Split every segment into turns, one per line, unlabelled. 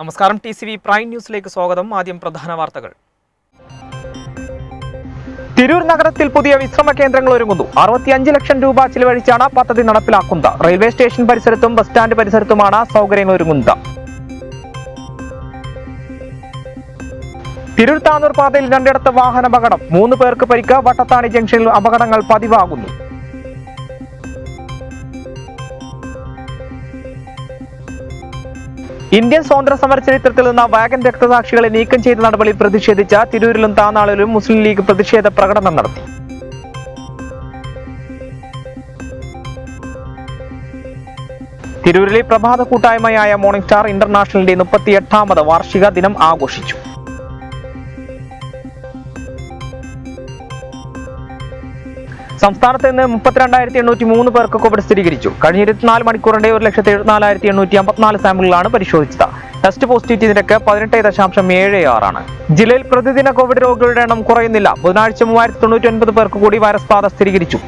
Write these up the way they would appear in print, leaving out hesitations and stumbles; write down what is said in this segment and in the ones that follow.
നമസ്കാരം. TCV prime ന്യൂസിലേക്ക് സ്വാഗതം. ആദ്യം പ്രധാന വാർത്തകൾ. തിരൂർ നഗരത്തിൽ പുതിയ വിശ്രമ കേന്ദ്രങ്ങൾ ഒരുങ്ങുന്നു. 65 ലക്ഷം രൂപ ചിലവഴിച്ചാണ് പദ്ധതി നടപ്പിലാക്കുന്നത്. റെയിൽവേ സ്റ്റേഷൻ പരിസരത്തും ബസ് സ്റ്റാൻഡ് പരിസരത്തുമാണ് സൗകര്യങ്ങൾ ഒരുങ്ങുന്നത്. തിരൂർ താനൂർ പാതയിൽ രണ്ടിടത്ത് വാഹനാപകടം, 3 പേർക്ക് പരിക്ക്. വട്ടത്താണി ജംഗ്ഷനിൽ അപകടങ്ങൾ പതിവാകുന്നു. ഇന്ത്യൻ സ്വാതന്ത്ര്യ സമര ചരിത്രത്തിൽ നിന്ന് വാഗൻ രക്തസാക്ഷികളെ നീക്കം ചെയ്ത നടപടിയിൽ പ്രതിഷേധിച്ച തിരൂരിലും താനാളിലും മുസ്ലിം ലീഗ് പ്രതിഷേധ പ്രകടനം നടത്തി. തിരൂരിലെ പ്രഭാത കൂട്ടായ്മയായ മോർണിംഗ് സ്റ്റാർ ഇന്റർനാഷണലിന്റെ 38ാമത് വാർഷിക ദിനം ആഘോഷിച്ചു. സംസ്ഥാനത്ത് നിന്ന് 32,803 പേർക്ക് കോവിഡ് സ്ഥിരീകരിച്ചു. കഴിഞ്ഞ 24 മണിക്കൂറിന്റെ 1,74,854 സാമ്പിളുകളാണ് പരിശോധിച്ചത്. ടെസ്റ്റ് പോസിറ്റിവിറ്റി നിരക്ക് 18.76 ആണ്. ജില്ലയിൽ പ്രതിദിന കോവിഡ് രോഗികളുടെ എണ്ണം കുറയുന്നില്ല. ബുധനാഴ്ച 3,099 പേർക്ക് കൂടി വൈറസ് ബാധ സ്ഥിരീകരിച്ചു.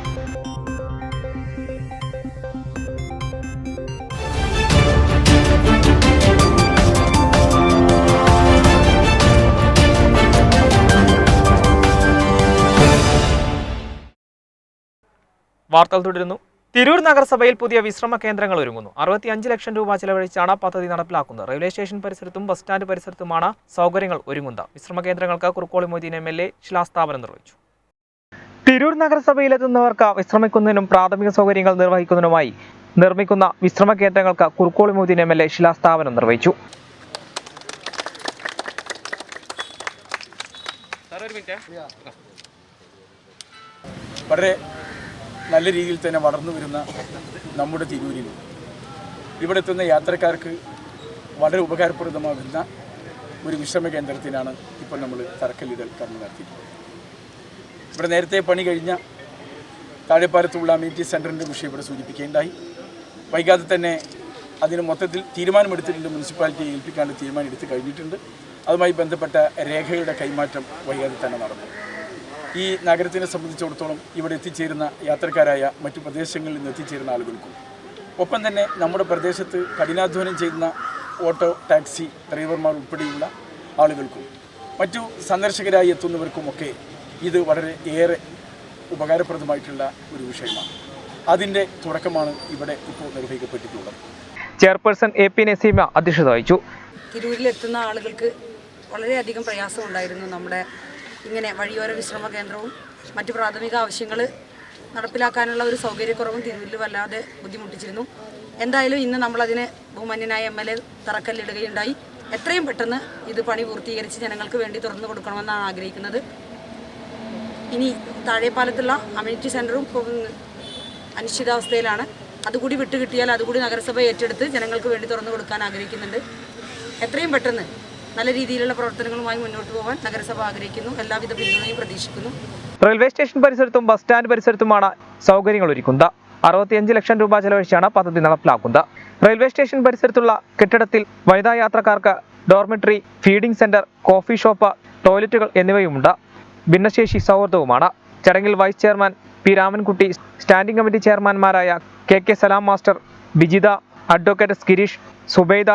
വാർത്തകൾ തുടരുന്നു. തിരൂർ നഗരസഭയിൽ പുതിയ വിശ്രമ കേന്ദ്രങ്ങൾ ഒരുങ്ങുന്നു. 65 ലക്ഷം രൂപ ചെലവഴിച്ചാണ് പദ്ധതി നടപ്പിലാക്കുന്നത്. റെയിൽവേ സ്റ്റേഷൻ പരിസരത്തും ബസ് സ്റ്റാൻഡ് പരിസരത്തുമാണ് സൗകര്യങ്ങൾ ഒരുങ്ങുന്നത്. വിശ്രമ കേന്ദ്രങ്ങൾക്ക് കുറുക്കോളി മൊയ്തീൻ MLA ശിലാസ്ഥാപനം നിർവഹിച്ചു. തിരൂർ നഗരസഭയിലെത്തുന്നവർക്ക് വിശ്രമിക്കുന്നതിനും പ്രാഥമിക സൗകര്യങ്ങൾ നിർവഹിക്കുന്നതിനുമായി നിർമ്മിക്കുന്ന വിശ്രമ കേന്ദ്രങ്ങൾക്ക് കുറുക്കോളി മൊയ്തീൻ MLA ശിലാസ്ഥാപനം നിർവഹിച്ചു.
വളരെ നല്ല രീതിയിൽ തന്നെ വളർന്നു വരുന്ന നമ്മുടെ തിരൂരിൽ ഇവിടെ എത്തുന്ന യാത്രക്കാർക്ക് വളരെ ഉപകാരപ്രദമാകുന്ന ഒരു വിശ്രമ കേന്ദ്രത്തിനാണ് ഇപ്പോൾ നമ്മൾ തറക്കല്ലിടൽ കർമ്മം നടത്തിയിട്ടുള്ളത്. ഇവിടെ നേരത്തെ പണി കഴിഞ്ഞ താഴെപ്പാലത്തുള്ള അമ്യൂണിറ്റി സെൻറ്ററിൻ്റെ വിഷയം ഇവിടെ സൂചിപ്പിക്കുകയുണ്ടായി. വൈകാതെ തന്നെ അതിന് മൊത്തത്തിൽ തീരുമാനമെടുത്തിട്ടുണ്ട്. മുനിസിപ്പാലിറ്റിയെ ഏൽപ്പിക്കാനുള്ള തീരുമാനം എടുത്ത് കഴിഞ്ഞിട്ടുണ്ട്. അതുമായി ബന്ധപ്പെട്ട രേഖയുടെ കൈമാറ്റം വൈകാതെ തന്നെ നടന്നു. ഈ നഗരത്തിനെ സംബന്ധിച്ചിടത്തോളം ഇവിടെ എത്തിച്ചേരുന്ന യാത്രക്കാരായ മറ്റു പ്രദേശങ്ങളിൽ നിന്ന് എത്തിച്ചേരുന്ന ആളുകൾക്കും ഒപ്പം തന്നെ നമ്മുടെ പ്രദേശത്ത് കഠിനാധ്വാനം ചെയ്യുന്ന ഓട്ടോ ടാക്സി ഡ്രൈവർമാർ ഉൾപ്പെടെയുള്ള ആളുകൾക്കും മറ്റു സന്ദർശകരായി എത്തുന്നവർക്കുമൊക്കെ ഇത് വളരെ ഏറെ ഉപകാരപ്രദമായിട്ടുള്ള ഒരു വിഷയമാണ്. അതിൻ്റെ തുടക്കമാണ് ഇവിടെ ഇപ്പോൾ നിർവഹിക്കപ്പെട്ടിട്ടുള്ളത്.
ചെയർപേഴ്സൺ AP നസീമ അധ്യക്ഷത വഹിച്ചു.
തിരൂരിലെത്തുന്ന ആളുകൾക്ക് വളരെയധികം പ്രയാസമുണ്ടായിരുന്നു. നമ്മുടെ ഇങ്ങനെ വഴിയോര വിശ്രമ കേന്ദ്രവും മറ്റ് പ്രാഥമിക ആവശ്യങ്ങൾ നടപ്പിലാക്കാനുള്ള ഒരു സൗകര്യക്കുറവും തിരൂരിൽ വല്ലാതെ ബുദ്ധിമുട്ടിച്ചിരുന്നു. എന്തായാലും ഇന്ന് നമ്മളതിന് ബഹുമാന്യനായ MLA തറക്കല്ലിടുകയുണ്ടായി. എത്രയും പെട്ടെന്ന് ഇത് പണി പൂർത്തീകരിച്ച് ജനങ്ങൾക്ക് വേണ്ടി തുറന്നു കൊടുക്കണമെന്നാണ് ആഗ്രഹിക്കുന്നത്. ഇനി താഴെപ്പാലത്തുള്ള അമ്യൂണിറ്റി സെൻറ്ററും അനിശ്ചിതാവസ്ഥയിലാണ്. അതുകൂടി വിട്ടുകിട്ടിയാൽ അതുകൂടി നഗരസഭ ഏറ്റെടുത്ത് ജനങ്ങൾക്ക് വേണ്ടി തുറന്നു കൊടുക്കാൻ ആഗ്രഹിക്കുന്നുണ്ട്. എത്രയും പെട്ടെന്ന് നല്ല രീതിയിലുള്ള പ്രവർത്തനങ്ങളുമായി മുന്നോട്ട് പോകാൻ നഗരസഭ ആഗ്രഹിക്കുന്നു. എല്ലാവിധ പിന്തുണയും പ്രതീക്ഷിക്കുന്നു.
റെയിൽവേ സ്റ്റേഷൻ പരിസരത്തും ബസ് സ്റ്റാൻഡ് പരിസരത്തുമാണ് സൗകര്യങ്ങൾ ഒരുക്കുന്നത്. 65 ലക്ഷം രൂപ ചെലവഴിച്ചാണ് പദ്ധതി നടപ്പിലാക്കുന്നത്. റെയിൽവേ സ്റ്റേഷൻ പരിസരത്തുള്ള കെട്ടിടത്തിൽ വനിതാ യാത്രക്കാർക്ക് dormitory, feeding centre, coffee shop, ടോയ്ലറ്റുകൾ എന്നിവയുമുണ്ട്. ഭിന്നശേഷി സൗഹൃദവുമാണ്. ചടങ്ങിൽ vice chairman P Ramankutty, standing committee ചെയർമാൻമാരായ KK Salam master, Bijitha, advocate Girish, Subaida,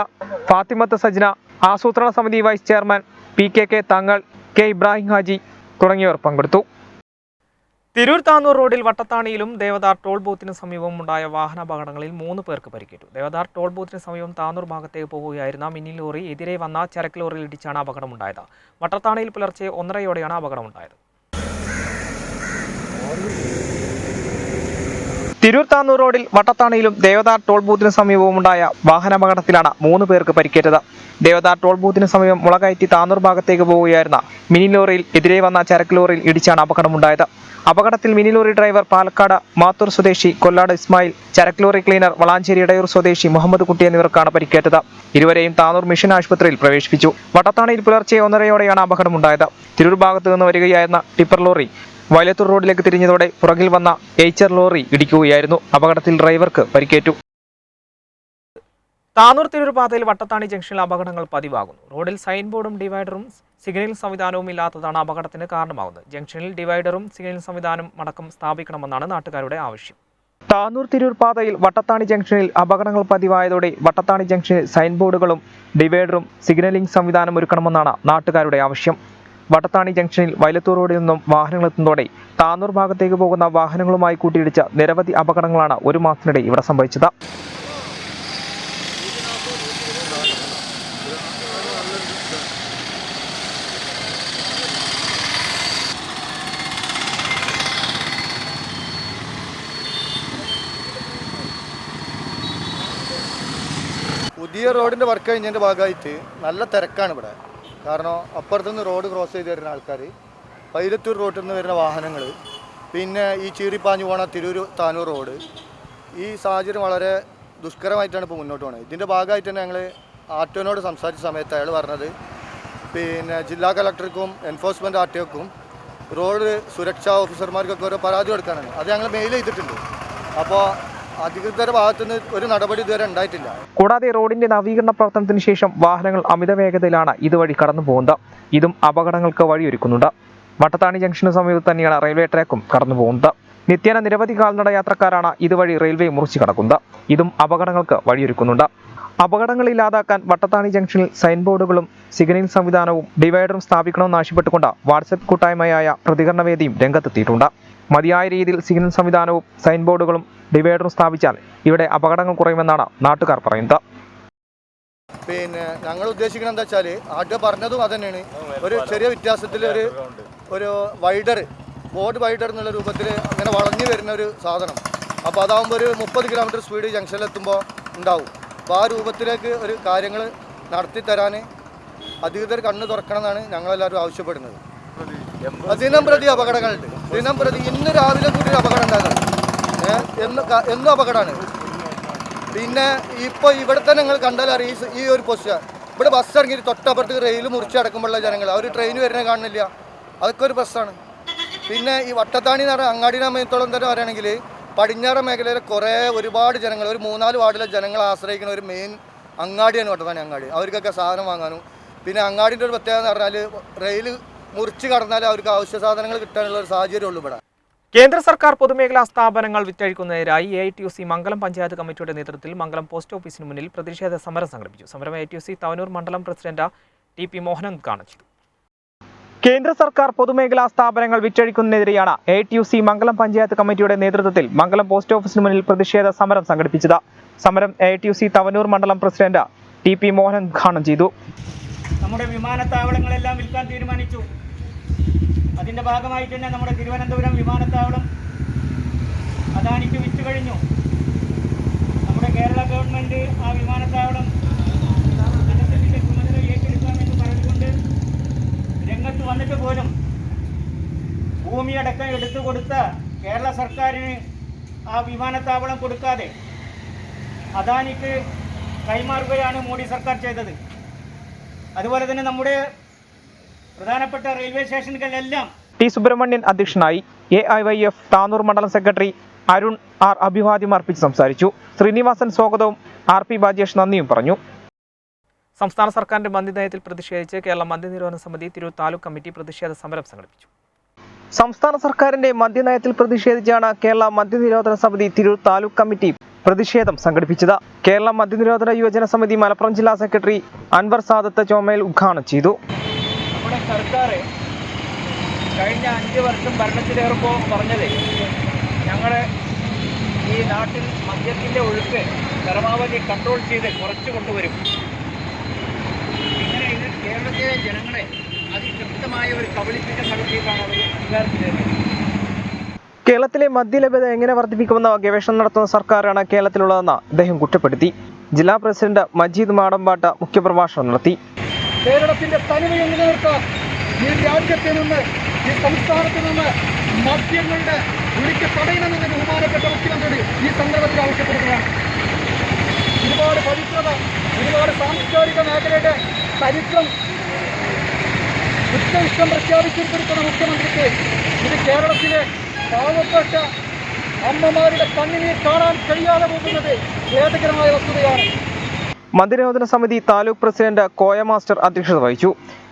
Fathimath Sajna, ആസൂത്രണ സമിതി vice chairman PKK Thangal, K Ibrahim Haji തുടങ്ങിയവർ പങ്കെടുത്തു. തിരൂർ താനൂർ റോഡിൽ വട്ടത്താണിയിലും ദേവദാർ ടോൾ ബൂത്തിന് സമീപവും ഉണ്ടായ വാഹനാപകടങ്ങളിൽ 3 പേർക്ക് പരിക്കേറ്റു. ദേവദാർ ടോൾ ബൂത്തിന് സമീപം താനൂർ ഭാഗത്തേക്ക് പോകുകയായിരുന്ന മിനി ലോറി എതിരെ വന്ന ചരക്ക് ലോറിയിൽ ഇടിച്ചാണ് അപകടമുണ്ടായത്. വട്ടത്താണിയിൽ പുലർച്ചെ 1:30യോടെയാണ് അപകടമുണ്ടായത്. തിരൂർ താനൂർ റോഡിൽ വട്ടത്താണിയിലും ദേവദാർ ടോൾ ബൂത്തിന് സമീപവും ഉണ്ടായ വാഹനാപകടത്തിലാണ് 3 പേർക്ക് പരിക്കേറ്റത്. ദേവദാർ ടോൾ ബൂത്തിന് സമീപം മുളകയറ്റി താനൂർ ഭാഗത്തേക്ക് പോവുകയായിരുന്ന മിനി ലോറിയിൽ എതിരെ വന്ന ചരക്ക് ലോറിയിൽ ഇടിച്ചാണ് അപകടമുണ്ടായത്. അപകടത്തിൽ mini lorry driver Palakkad Mathur സ്വദേശി കൊല്ലാട് ഇസ്മായിൽ, ചരക്ക് ലോറി ക്ലീനർ വളാഞ്ചേരി ഇടയൂർ സ്വദേശി മുഹമ്മദ് കുട്ടി എന്നിവർക്കാണ് പരിക്കേറ്റത്. ഇരുവരെയും താനൂർ മിഷൻ ആശുപത്രിയിൽ പ്രവേശിപ്പിച്ചു. വട്ടത്താണിയിൽ പുലർച്ചെ 1:30യോടെയാണ് അപകടമുണ്ടായത്. തിരൂർ ഭാഗത്തു നിന്ന് വരികയായിരുന്ന ടിപ്പർ ലോറി വയലത്തൂർ റോഡിലേക്ക് തിരിഞ്ഞതോടെ പുറകിൽ വന്ന എയ്ച്ചർ ലോറി ഇടിക്കുകയായിരുന്നു. അപകടത്തിൽ ഡ്രൈവർക്ക് പരിക്കേറ്റു. താനൂർ തിരൂർ പാതയിൽ വട്ടത്താണി ജംഗ്ഷനിൽ അപകടങ്ങൾ പതിവാകുന്നു. റോഡിൽ സൈൻ ബോർഡും ഡിവൈഡറും സിഗ്നൽ സംവിധാനവും ഇല്ലാത്തതാണ് അപകടത്തിന് കാരണമാകുന്നത്. ജംഗ്ഷനിൽ ഡിവൈഡറും സിഗ്നൽ സംവിധാനം അടക്കം സ്ഥാപിക്കണമെന്നാണ് നാട്ടുകാരുടെ ആവശ്യം. താനൂർ തിരൂർ പാതയിൽ വട്ടത്താണി ജംഗ്ഷനിൽ അപകടങ്ങൾ പതിവായതോടെ വട്ടത്താണി ജംഗ്ഷനിൽ സൈൻ ബോർഡുകളും ഡിവൈഡറും സിഗ്നലിംഗ് സംവിധാനം ഒരുക്കണമെന്നാണ് നാട്ടുകാരുടെ ആവശ്യം. വട്ടത്താണി ജംഗ്ഷനിൽ വയലത്തൂർ റോഡിൽ നിന്നും വാഹനങ്ങൾ എത്തുന്നതോടെ താനൂർ ഭാഗത്തേക്ക് പോകുന്ന വാഹനങ്ങളുമായി കൂട്ടിയിടിച്ച നിരവധി അപകടങ്ങളാണ് ഒരു മാസത്തിനിടെ ഇവിടെ സംഭവിച്ചത്.
പുതിയ റോഡിൻ്റെ വർക്ക് കഴിഞ്ഞതിൻ്റെ ഭാഗമായിട്ട് നല്ല തിരക്കാണ് ഇവിടെ. കാരണം അപ്പുറത്തുനിന്ന് റോഡ് ക്രോസ് ചെയ്ത് വരുന്ന ആൾക്കാർ, പൈലത്തൂർ റോഡിൽ നിന്ന് വരുന്ന വാഹനങ്ങൾ, പിന്നെ ഈ ചീറിപ്പാഞ്ഞു പോണ തിരൂർ താനൂർ റോഡ്, ഈ സാഹചര്യം വളരെ ദുഷ്കരമായിട്ടാണ് ഇപ്പോൾ മുന്നോട്ട് പോകുന്നത്. ഇതിൻ്റെ ഭാഗമായിട്ട് തന്നെ ഞങ്ങൾ ആർടിഒനോട് സംസാരിച്ച സമയത്ത് അയാൾ പറഞ്ഞത് പിന്നെ ജില്ലാ കളക്ടർക്കും എൻഫോഴ്സ്മെൻറ്റ് ആർടിഒക്കും റോഡ് സുരക്ഷാ ഓഫീസർമാർക്കൊക്കെ ഓരോ പരാതി കൊടുക്കാനാണ്. അത് ഞങ്ങൾ മെയിൽ ചെയ്തിട്ടുണ്ട്. അപ്പോൾ അധികൃതരുടെ ഭാഗത്തുനിന്ന് ഒരു നടപടി ഇതുവരെ ഉണ്ടായിട്ടില്ല.
കൂടാതെ റോഡിന്റെ നവീകരണ പ്രവർത്തനത്തിന് ശേഷം വാഹനങ്ങൾ അമിത വേഗതയിലാണ് ഇതുവഴി കടന്നു പോകുന്നത്. ഇതും അപകടങ്ങൾക്ക് വഴിയൊരുക്കുന്നുണ്ട്. വട്ടത്താണി ജംഗ്ഷന് സമീപത്ത് തന്നെയാണ് റെയിൽവേ ട്രാക്കും കടന്നു പോകുന്നത്. നിത്യേന നിരവധി കാൽനട യാത്രക്കാരാണ് ഇതുവഴി റെയിൽവേ മുറിച്ചു കടക്കുന്നത്. ഇതും അപകടങ്ങൾക്ക് വഴിയൊരുക്കുന്നുണ്ട്. അപകടങ്ങൾ ഇല്ലാതാക്കാൻ വട്ടത്താണി ജംഗ്ഷനിൽ സൈൻ ബോർഡുകളും സിഗ്നലിംഗ് സംവിധാനവും ഡിവൈഡറും സ്ഥാപിക്കണമെന്ന് ആവശ്യപ്പെട്ടുകൊണ്ട് വാട്സ്ആപ്പ് കൂട്ടായ്മയായ പ്രതികരണ വേദിയും രംഗത്തെത്തിയിട്ടുണ്ട്. മതിയായ രീതിയിൽ സിഗ്നൽ സംവിധാനവും സൈൻ ബോർഡുകളും ഡിവൈഡറും സ്ഥാപിച്ചാൽ ഇവിടെ അപകടങ്ങൾ കുറയുമെന്നാണ് നാട്ടുകാർ പറയുന്നത്.
പിന്നെ ഞങ്ങൾ ഉദ്ദേശിക്കുന്നത് എന്താ വെച്ചാൽ ആദ്യം പറഞ്ഞതും അത് തന്നെയാണ്. ഒരു ചെറിയ വ്യത്യാസത്തിൽ ഒരു വൈഡർ, ബോർഡ് വൈഡർ എന്നുള്ള രൂപത്തിൽ അങ്ങനെ വളഞ്ഞു വരുന്ന ഒരു സാധനം. അപ്പോൾ അതാകുമ്പോൾ ഒരു 30 കിലോമീറ്റർ സ്പീഡ് ജംഗ്ഷനിലെത്തുമ്പോൾ ഉണ്ടാവും. അപ്പോൾ ആ രൂപത്തിലേക്ക് ഒരു കാര്യങ്ങൾ നടത്തി തരാൻ അധികൃതർ കണ്ണ് തുറക്കണം എന്നാണ് ഞങ്ങളെല്ലാവരും ആവശ്യപ്പെടുന്നത്. ദിനം പ്രതി അപകടങ്ങളുണ്ട്. ദിനം പ്രതി ഇന്ന് രാവിലെ കൂടി ഒരു അപകടം ഉണ്ടാകുന്നത് എന്നും അപകടമാണ്. പിന്നെ ഇപ്പോൾ ഇവിടെ തന്നെ നിങ്ങൾ കണ്ടാൽ അറിയാം, ഈ ഒരു പൊസിഷൻ ഇവിടെ ബസ് ഇറങ്ങി തൊട്ടപ്പുറത്ത് റെയിൽ മുറിച്ചടക്കുമ്പോഴുള്ള ജനങ്ങൾ അവർ ട്രെയിൻ വരുന്നത് കാണുന്നില്ല. അതൊക്കെ ഒരു പ്രശ്നമാണ്. പിന്നെ ഈ വട്ടത്താണി എന്ന് പറഞ്ഞാൽ അങ്ങാടിനെ സമയത്തോളം തന്നെ പറയുകയാണെങ്കിൽ പടിഞ്ഞാറൻ മേഖലയിലെ ഒരുപാട് ജനങ്ങൾ, ഒരു 3-4 വാർഡിലെ ജനങ്ങൾ ആശ്രയിക്കുന്ന ഒരു മെയിൻ അങ്ങാടിയാണ് വട്ടത്താണി അങ്ങാടി. അവർക്കൊക്കെ സാധനം വാങ്ങാനും പിന്നെ അങ്ങാടിൻ്റെ ഒരു പ്രത്യേകത എന്ന് പറഞ്ഞാൽ റെയിൽ മുറിച്ച് കടന്നാൽ അവർക്ക് ആവശ്യ സാധനങ്ങൾ കിട്ടാനുള്ള ഒരു സാഹചര്യമുള്ളൂ ഇവിടെ.
കേന്ദ്ര സർക്കാർ പൊതുമേഖലാ സ്ഥാപനങ്ങൾ വിറ്റഴിക്കുന്നതിനായി AITUC മംഗലം പഞ്ചായത്ത് കമ്മിറ്റിയുടെ നേതൃത്വത്തിൽ മംഗലം പോസ്റ്റ് ഓഫീസിന് മുന്നിൽ പ്രതിഷേധ സമരം സംഘടിപ്പിച്ചു. സമരം AITUC തവനൂർ മണ്ഡലം പ്രസിഡന്റ് TP മോഹനൻ ഉദ്ഘാടനം ചെയ്തു. കേന്ദ്ര സർക്കാർ പൊതുമേഖലാ സ്ഥാപനങ്ങൾ വിറ്റഴിക്കുന്നതിനെതിരെയാണ് AITUC മംഗലം പഞ്ചായത്ത് കമ്മിറ്റിയുടെ നേതൃത്വത്തിൽ മംഗലം പോസ്റ്റ് ഓഫീസിന് മുന്നിൽ പ്രതിഷേധ സമരം സംഘടിപ്പിച്ചത്. സമരം AITUC തവനൂർ മണ്ഡലം പ്രസിഡന്റ് TP മോഹനൻ ഉദ്ഘാടനം ചെയ്തു.
നമ്മുടെ വിമാനത്താവളങ്ങളെല്ലാം വിൽക്കാൻ തീരുമാനിച്ചു. അതിൻ്റെ ഭാഗമായിട്ട് തന്നെ നമ്മുടെ തിരുവനന്തപുരം വിമാനത്താവളം അദാനിക്ക് വിറ്റ് കഴിഞ്ഞു. നമ്മുടെ കേരള ഗവൺമെൻറ് ആ വിമാനത്താവളം ജനത്തിൻ്റെ ചുമതല ഏറ്റെടുക്കാമെന്ന് പറഞ്ഞുകൊണ്ട് രംഗത്ത് വന്നിട്ട് പോലും ഭൂമിയടക്കം എടുത്തു കൊടുത്ത കേരള സർക്കാരിന് ആ വിമാനത്താവളം കൊടുക്കാതെ അദാനിക്ക് കൈമാറുകയാണ് മോഡി സർക്കാർ ചെയ്തത്. അതുപോലെ തന്നെ നമ്മുടെ പ്രധാനപ്പെട്ട റെയിൽവേ സ്റ്റേഷനുകളിലെല്ലാം
T സുബ്രഹ്മണ്യൻ അധ്യക്ഷനായി. AIYF താനൂർ മണ്ഡലം സെക്രട്ടറി അരുൺ R അഭിവാദ്യം അർപ്പിച്ച് സംസാരിച്ചു. ശ്രീനിവാസൻ സ്വാഗതവും RP ബാജേഷ് നന്ദിയും പറഞ്ഞു. സംസ്ഥാന സർക്കാരിന്റെ മദ്യനയത്തിൽ പ്രതിഷേധിച്ച് കേരള മദ്യനിരോധന സമിതി തിരൂർ താലൂക്ക് കമ്മിറ്റി പ്രതിഷേധ സമരം സംഘടിപ്പിച്ചു. സംസ്ഥാന സർക്കാരിന്റെ മദ്യനയത്തിൽ പ്രതിഷേധിച്ചാണ് കേരള മദ്യനിരോധന സമിതി തിരൂർ താലൂക്ക് കമ്മിറ്റി പ്രതിഷേധം സംഘടിപ്പിച്ചത്. കേരള മദ്യനിരോധന യുവജന സമിതി മലപ്പുറം ജില്ലാ സെക്രട്ടറി അൻവർ സാദത്ത് ചോമയിൽ ഉദ്ഘാടനം ചെയ്തു.
നമ്മുടെ സർക്കാർ കഴിഞ്ഞ 5 വർഷം ഭരണത്തിലേറുമ്പോൾ പറഞ്ഞത് ഞങ്ങൾ ഈ നാട്ടിൽ മദ്യത്തിൻ്റെ ഒഴുക്ക് പരമാവധി കൺട്രോൾ ചെയ്ത് കുറച്ച് കൊണ്ടുവരും. ഇങ്ങനെ ഇത് കേരളത്തിലെ ജനങ്ങളെ അതിശക്തമായ ഒരു കബളിപ്പിക്കൽ നടത്തിയിട്ടാണ് അവർ അധികാരത്തിലേറിയത്.
കേരളത്തിലെ മദ്യലഭ്യത എങ്ങനെ വർദ്ധിപ്പിക്കുമെന്ന ഗവേഷണം നടത്തുന്ന സർക്കാരാണ് കേരളത്തിലുള്ളതെന്ന് അദ്ദേഹം കുറ്റപ്പെടുത്തി. ജില്ലാ പ്രസിഡന്റ് മജീദ് മാടമ്പാട്ട് മുഖ്യപ്രഭാഷണം നടത്തി.
കേരളത്തിന്റെ തനിമയെ നിലനിർത്താൻ ഈ രാജ്യത്തിൽ നിന്ന്, ഈ സംസ്ഥാനത്ത് നിന്ന് മദ്യങ്ങളുടെ ഒഴുക്ക് തടയണമെന്ന് ബഹുമാനപ്പെട്ട മുഖ്യമന്ത്രി ഈ സന്ദർഭത്തിൽ ആവശ്യപ്പെടുകയാണ്. ഒരുപാട് പവിത്രത, ഒരുപാട് സാംസ്കാരിക മേഖലയുടെ ചരിത്രം ഉച്ചയിഷ്ടം പ്രഖ്യാപിച്ചിരിക്കുന്ന മുഖ്യമന്ത്രിക്ക് ഇത് കേരളത്തിലെ പാവപ്പെട്ട അമ്മമാരുടെ കണ്ണിനെ കാണാൻ കഴിയാതെ പോകുന്നത് ഖേദകരമായ വസ്തുതയാണ്.
മദ്യനിരോധന സമിതി താലൂക്ക് പ്രസിഡന്റ് കോയ മാസ്റ്റർ അധ്യക്ഷത വഹിച്ചു.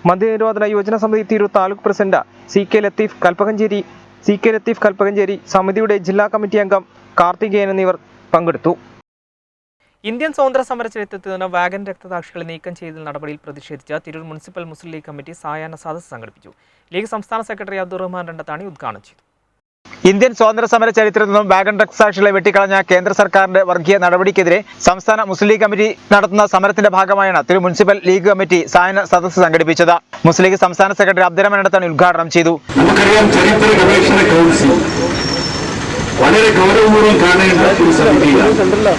മദ്യനിരോധന യുവജന സമിതി തിരൂർ താലൂക്ക് പ്രസിഡന്റ് CK ലത്തീഫ് കൽപ്പകഞ്ചേരി, സമിതിയുടെ ജില്ലാ കമ്മിറ്റി അംഗം കാർത്തികേയൻ എന്നിവർ പങ്കെടുത്തു. ഇന്ത്യൻ സ്വാതന്ത്ര്യ സമര ചരിത്രത്തിൽ നിന്ന് വാഗൻ രക്തസാക്ഷികളെ നീക്കം ചെയ്ത നടപടിയിൽ പ്രതിഷേധിച്ച് തിരൂർ മുനിസിപ്പൽ മുസ്ലിം ലീഗ് കമ്മിറ്റി സായാഹ്ന സദസ്സ് സംഘടിപ്പിച്ചു. ലീഗ് സംസ്ഥാന സെക്രട്ടറി അബ്ദുറഹ്മാൻ രണ്ടത്താണി ഉദ്ഘാടനം ചെയ്തു. ഇന്ത്യൻ സ്വാതന്ത്ര്യ സമര ചരിത്രത്തിൽ നിന്നും വാഗൻ രക്തസാക്ഷികളെ വെട്ടിക്കളഞ്ഞ കേന്ദ്ര സർക്കാരിന്റെ വർഗീയ നടപടിക്കെതിരെ സംസ്ഥാന മുസ്ലിം ലീഗ് കമ്മിറ്റി നടത്തുന്ന സമരത്തിന്റെ ഭാഗമായാണ് തിരൂർ മുനിസിപ്പൽ ലീഗ് കമ്മിറ്റി സായാഹ്ന സദസ്സ് സംഘടിപ്പിച്ചത്. മുസ്ലിം ലീഗ് സംസ്ഥാന സെക്രട്ടറി അബ്ദുറഹ്മാൻ രണ്ടത്താണി ഉദ്ഘാടനം ചെയ്തു.
നമുക്കറിയാം, ചരിത്ര ഗവേഷണ കൗൺസിൽ വളരെ ഗൗരവപൂർവ്വം കാണേണ്ട ഒരു സമിതിയാണ്.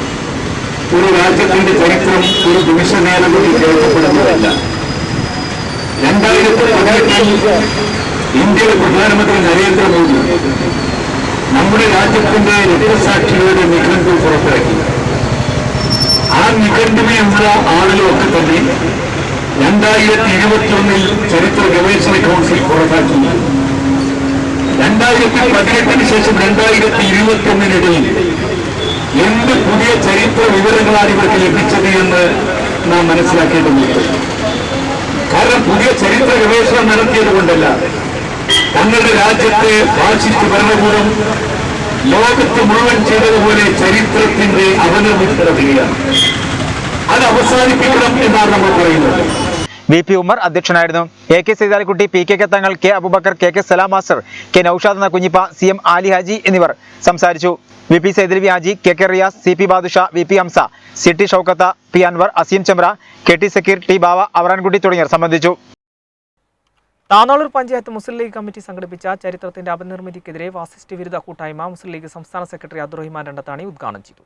ഒരു രാജ്യത്തിന്റെ ചരിത്രം ഒരു നിമിഷനേരം കൊണ്ട് കേൾക്കപ്പെടുന്നതല്ല. 2018 ഇന്ത്യയുടെ പ്രധാനമന്ത്രി നരേന്ദ്രമോദി നമ്മുടെ രാജ്യത്തിന്റെ രക്തസാക്ഷികളുടെ നിഘണ്ടു പുറത്തിറക്കി. ആ നിഘണ്ടുവിലുള്ള ആളുകളൊക്കെ തന്നെ 2021 ചരിത്ര ഗവേഷണ കൗൺസിൽ പുറത്താക്കി. 2018 ശേഷം 2021 എന്ത് പുതിയ ചരിത്ര വിവരങ്ങളാണ് ഇവർക്ക് ലഭിച്ചത് എന്ന് നാം മനസ്സിലാക്കേണ്ടതുണ്ട്. കാരണം പുതിയ ചരിത്ര ഗവേഷണം നടത്തിയത് കൊണ്ടല്ല, തങ്ങളുടെ രാജ്യത്തെ ഫാസിസ്റ്റ് ഭരണകൂടം ലോകത്ത് മുഴുവൻ ചെയ്തതുപോലെ ചരിത്രത്തിന്റെ അവനർമ്മിതി നടത്തുകയാണ്. അത് അവസാനിപ്പിക്കണം എന്നാണ് നമ്മൾ പറയുന്നത്.
VP ഉമർ അധ്യക്ഷനായിരുന്നു. AK സൈതാലിക്കുട്ടി, PK തങ്ങൾ, K Abubakar, KK Salam master, K Naushad എന്ന കുഞ്ഞിപ്പ, CM ആലി ഹാജി എന്നിവർ സംസാരിച്ചു. VP Saidalavi Haji, KK Riyas, CP Badusha, VP Hamza, CT Shoukath, P Anwar, Azeem Chembra, KT Zakir, T ബാവ, അവറാൻകുട്ടി തുടങ്ങിയവർ സംബന്ധിച്ചു. താനാളൂർ പഞ്ചായത്ത് മുസ്ലിം ലീഗ് കമ്മിറ്റി സംഘടിപ്പിച്ച ചരിത്രത്തിന്റെ അപനിർമ്മിതിക്കെതിരെ ഫാസിസ്റ്റ് വിരുദ്ധ കൂട്ടായ്മ മുസ്ലിം ലീഗ് സംസ്ഥാന സെക്രട്ടറി അബ്ദുറഹ്മാൻ രണ്ടത്താണി ഉദ്ഘാടനം ചെയ്തു.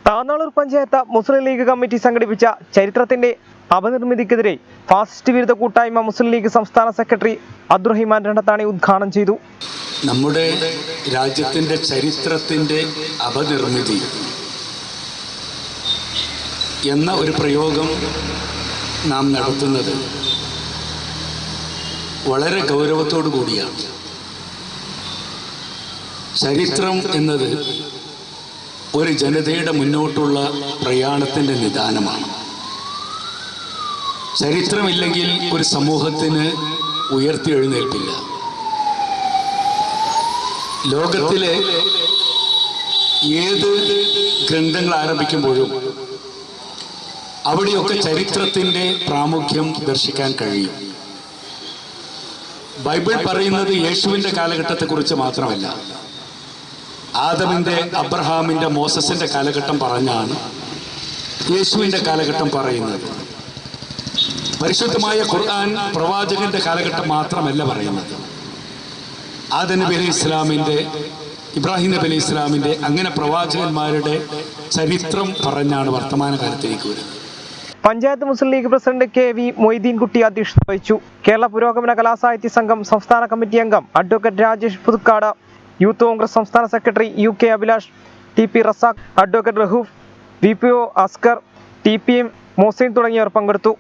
താനാളൂർ പഞ്ചായത്ത് മുസ്ലിം ലീഗ് കമ്മിറ്റി സംഘടിപ്പിച്ച ചരിത്രത്തിന്റെ അപനിർമ്മിതിക്കെതിരെ ഫാസിസ്റ്റ് വിരുദ്ധ കൂട്ടായ്മ മുസ്ലിം ലീഗ് സംസ്ഥാന സെക്രട്ടറി അബ്ദുറഹ്മാൻ രണ്ടത്താണി ഉദ്ഘാടനം ചെയ്തു.
നമ്മുടെ രാജ്യത്തിന്റെ ചരിത്രത്തിന്റെ അപനിർമ്മിതി എന്ന ഒരു പ്രയോഗം നാം നടത്തുന്നത് വളരെ ഗൗരവത്തോടു കൂടിയാണ്. ചരിത്രം എന്നത് ഒരു ജനതയുടെ മുന്നോട്ടുള്ള പ്രയാണത്തിൻ്റെ നിദാനമാണ്. ചരിത്രമില്ലെങ്കിൽ ഒരു സമൂഹത്തിന് ഉയർത്തിയെഴുന്നേൽപ്പില്ല. ലോകത്തിലെ ഏത് ഗ്രന്ഥങ്ങൾ ആരംഭിക്കുമ്പോഴും അവിടെയൊക്കെ ചരിത്രത്തിൻ്റെ പ്രാമുഖ്യം ദർശിക്കാൻ കഴിയും. ബൈബിൾ പറയുന്നത് യേശുവിൻ്റെ കാലഘട്ടത്തെക്കുറിച്ച് മാത്രമല്ല, ആദമിൻ്റെ, അബ്രഹാമിൻ്റെ, മോസസിൻ്റെ കാലഘട്ടം പറഞ്ഞാണ് യേശുവിൻ്റെ കാലഘട്ടം പറയുന്നത്. പരിശുദ്ധമായ ഖുർആൻ പ്രവാചകന്റെ കാലഘട്ടം മാത്രമല്ല പറയുന്നത്. ആദം നബി അലൈഹി ഇസ്ലാമിൻ്റെ, ഇബ്രാഹിം നബി അലൈഹി ഇസ്ലാമിൻ്റെ, അങ്ങനെ പ്രവാചകന്മാരുടെ ചരിത്രം പറഞ്ഞാണ് വർത്തമാനകാലത്തേക്ക് വരുന്നത്.
പഞ്ചായത്ത് മുസ്ലിം ലീഗ് പ്രസിഡന്റ് KV മൊയ്തീൻകുട്ടി അധ്യക്ഷത വഹിച്ചു. കേരള പുരോഗമന കലാസാഹിത്യ സംഘം സംസ്ഥാന കമ്മിറ്റി അംഗം അഡ്വക്കേറ്റ് രാജേഷ് പുതുക്കാട്, യൂത്ത് കോൺഗ്രസ് സംസ്ഥാന secretary UK Abhilash, TP Razak, advocate Rahoof, VPO Askar, TPM Mohsin തുടങ്ങിയവർ പങ്കെടുത്തു.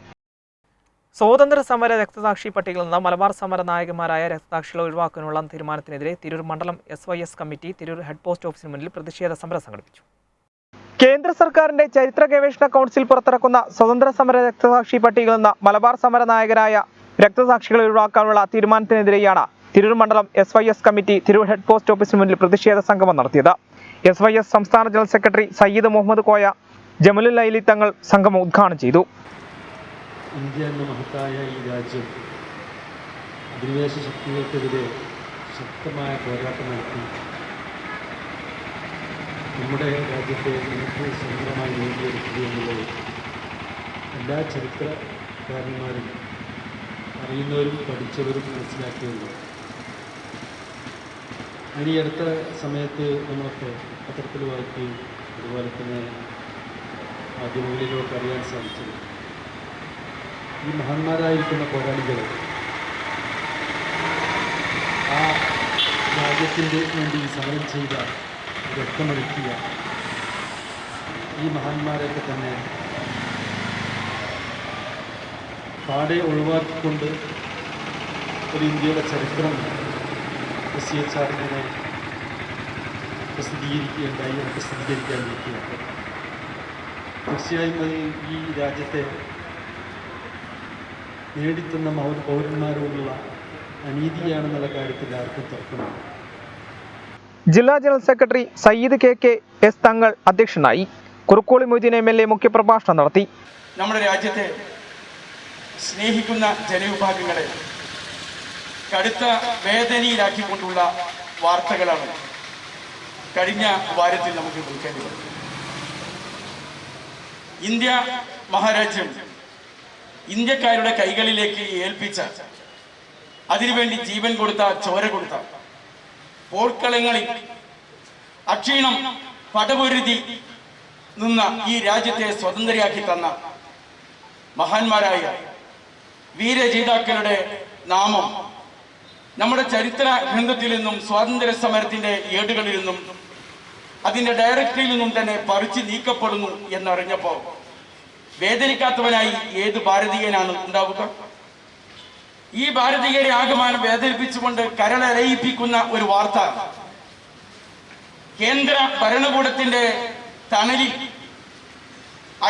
സ്വാതന്ത്ര്യ സമര രക്തസാക്ഷി പട്ടികയിൽ നിന്ന് മലബാർ സമര നായകന്മാരായ രക്തസാക്ഷികളെ ഒഴിവാക്കാനുള്ള തീരുമാനത്തിനെതിരെ തിരൂർ മണ്ഡലം SYS committee Tirur head post ഓഫീസിന് മുന്നിൽ പ്രതിഷേധ സമരം സംഘടിപ്പിച്ചു. കേന്ദ്ര സർക്കാരിന്റെ ചരിത്ര ഗവേഷണ കൗൺസിൽ പുറത്തിറക്കുന്ന സ്വതന്ത്ര സമര രക്തസാക്ഷി പട്ടികയിൽ നിന്ന് മലബാർ സമര നായകരായ രക്തസാക്ഷികളെ ഒഴിവാക്കാനുള്ള തീരുമാനത്തിനെതിരെയാണ് തിരൂർ മണ്ഡലം SYS committee Tirur head post ഓഫീസിന് മുന്നിൽ പ്രതിഷേധ സംഗമം നടത്തിയത്. SYS സംസ്ഥാന ജനറൽ സെക്രട്ടറി സയ്യിദ് മുഹമ്മദ് കോയ, ജമലുൽ ലൈലി തങ്ങൾ സംഗമം ഉദ്ഘാടനം ചെയ്തു.
ഇന്ത്യ എന്ന മഹത്തായ ഈ രാജ്യം അധിനിവേശ ശക്തികൾക്കെതിരെ ശക്തമായ പോരാട്ടം നടത്തി നമ്മുടെ രാജ്യത്തെ നമുക്ക് സ്വന്തമായി നേടിയെടുക്കുക എന്നുള്ളത് എല്ലാ ചരിത്രകാരന്മാരും അറിയുന്നവരും പഠിച്ചവരും മനസ്സിലാക്കിയവരും. ഇനി അടുത്ത സമയത്ത് നമ്മളൊക്കെ പത്രത്തിൽ വായിക്കുകയും അതുപോലെ തന്നെ മാധ്യമങ്ങളിലൊക്കെ അറിയാൻ സാധിച്ചത് ഈ മഹാന്മാരായിരിക്കുന്ന പോരാളികൾ ആ രാജ്യത്തിൻ്റെ വേണ്ടി സമരം ചെയ്ത, രക്തമൊഴുക്കിയ ഈ മഹാന്മാരെയൊക്കെ തന്നെ പാടെ ഒഴിവാക്കിക്കൊണ്ട് ഒരു ഇന്ത്യയുടെ ചരിത്രം SCHR പ്രസിദ്ധീകരിക്കുകയുണ്ടായി, പ്രസിദ്ധീകരിക്കാനിരിക്കുകയാണ്. തീർച്ചയായും ഈ രാജ്യത്തെ നേടിത്തന്ന പൗരന്മാരോടുള്ള അനീതിയാണെന്നുള്ള കാര്യത്തിൽ ആർക്കും തർക്കമില്ല.
ജില്ലാ ജനറൽ സെക്രട്ടറി സയ്യിദ് KK തങ്ങൾ അധ്യക്ഷനായി. കുറുക്കോളി മൊയ്തീൻ MLA മുഖ്യപ്രഭാഷണം നടത്തി.
നമ്മുടെ രാജ്യത്തെ സ്നേഹിക്കുന്ന ജനവിഭാഗങ്ങളെ കടുത്ത വേദനയിലാക്കിക്കൊണ്ടുള്ള വാർത്തകളാണ് കഴിഞ്ഞ വാരത്തിൽ നമുക്ക് കേൾക്കേണ്ടി വന്നത്. ഇന്ത്യ മഹാരാജ്യം ഇന്ത്യക്കാരുടെ കൈകളിലേക്ക് ഏൽപ്പിച്ച, അതിനുവേണ്ടി ജീവൻ കൊടുത്ത, ചോര കൊടുത്ത, പോർക്കളങ്ങളിൽ അക്ഷീണം പടപൊരുതി നിന്ന ഈ രാജ്യത്തെ സ്വതന്ത്രയാക്കി തന്ന മഹാന്മാരായ വീരജേതാക്കളുടെ നാമം നമ്മുടെ ചരിത്ര ഗ്രന്ഥത്തിൽ നിന്നും, സ്വാതന്ത്ര്യ സമരത്തിന്റെ ഏടുകളിൽ നിന്നും, അതിന്റെ ഡയറക്ടറിയിൽ നിന്നും തന്നെ പറിച്ചു നീക്കപ്പെടുന്നു എന്നറിഞ്ഞപ്പോൾ വേദനിക്കാത്തവനായി ഏത് ഭാരതീയനാണ് ഉണ്ടാവുക? ഈ ഭാരതീയരെ ആകമാനം വേദനിപ്പിച്ചുകൊണ്ട് കരളരയിപ്പിക്കുന്ന ഒരു വാർത്ത കേന്ദ്ര ഭരണകൂടത്തിന്റെ തണലിൽ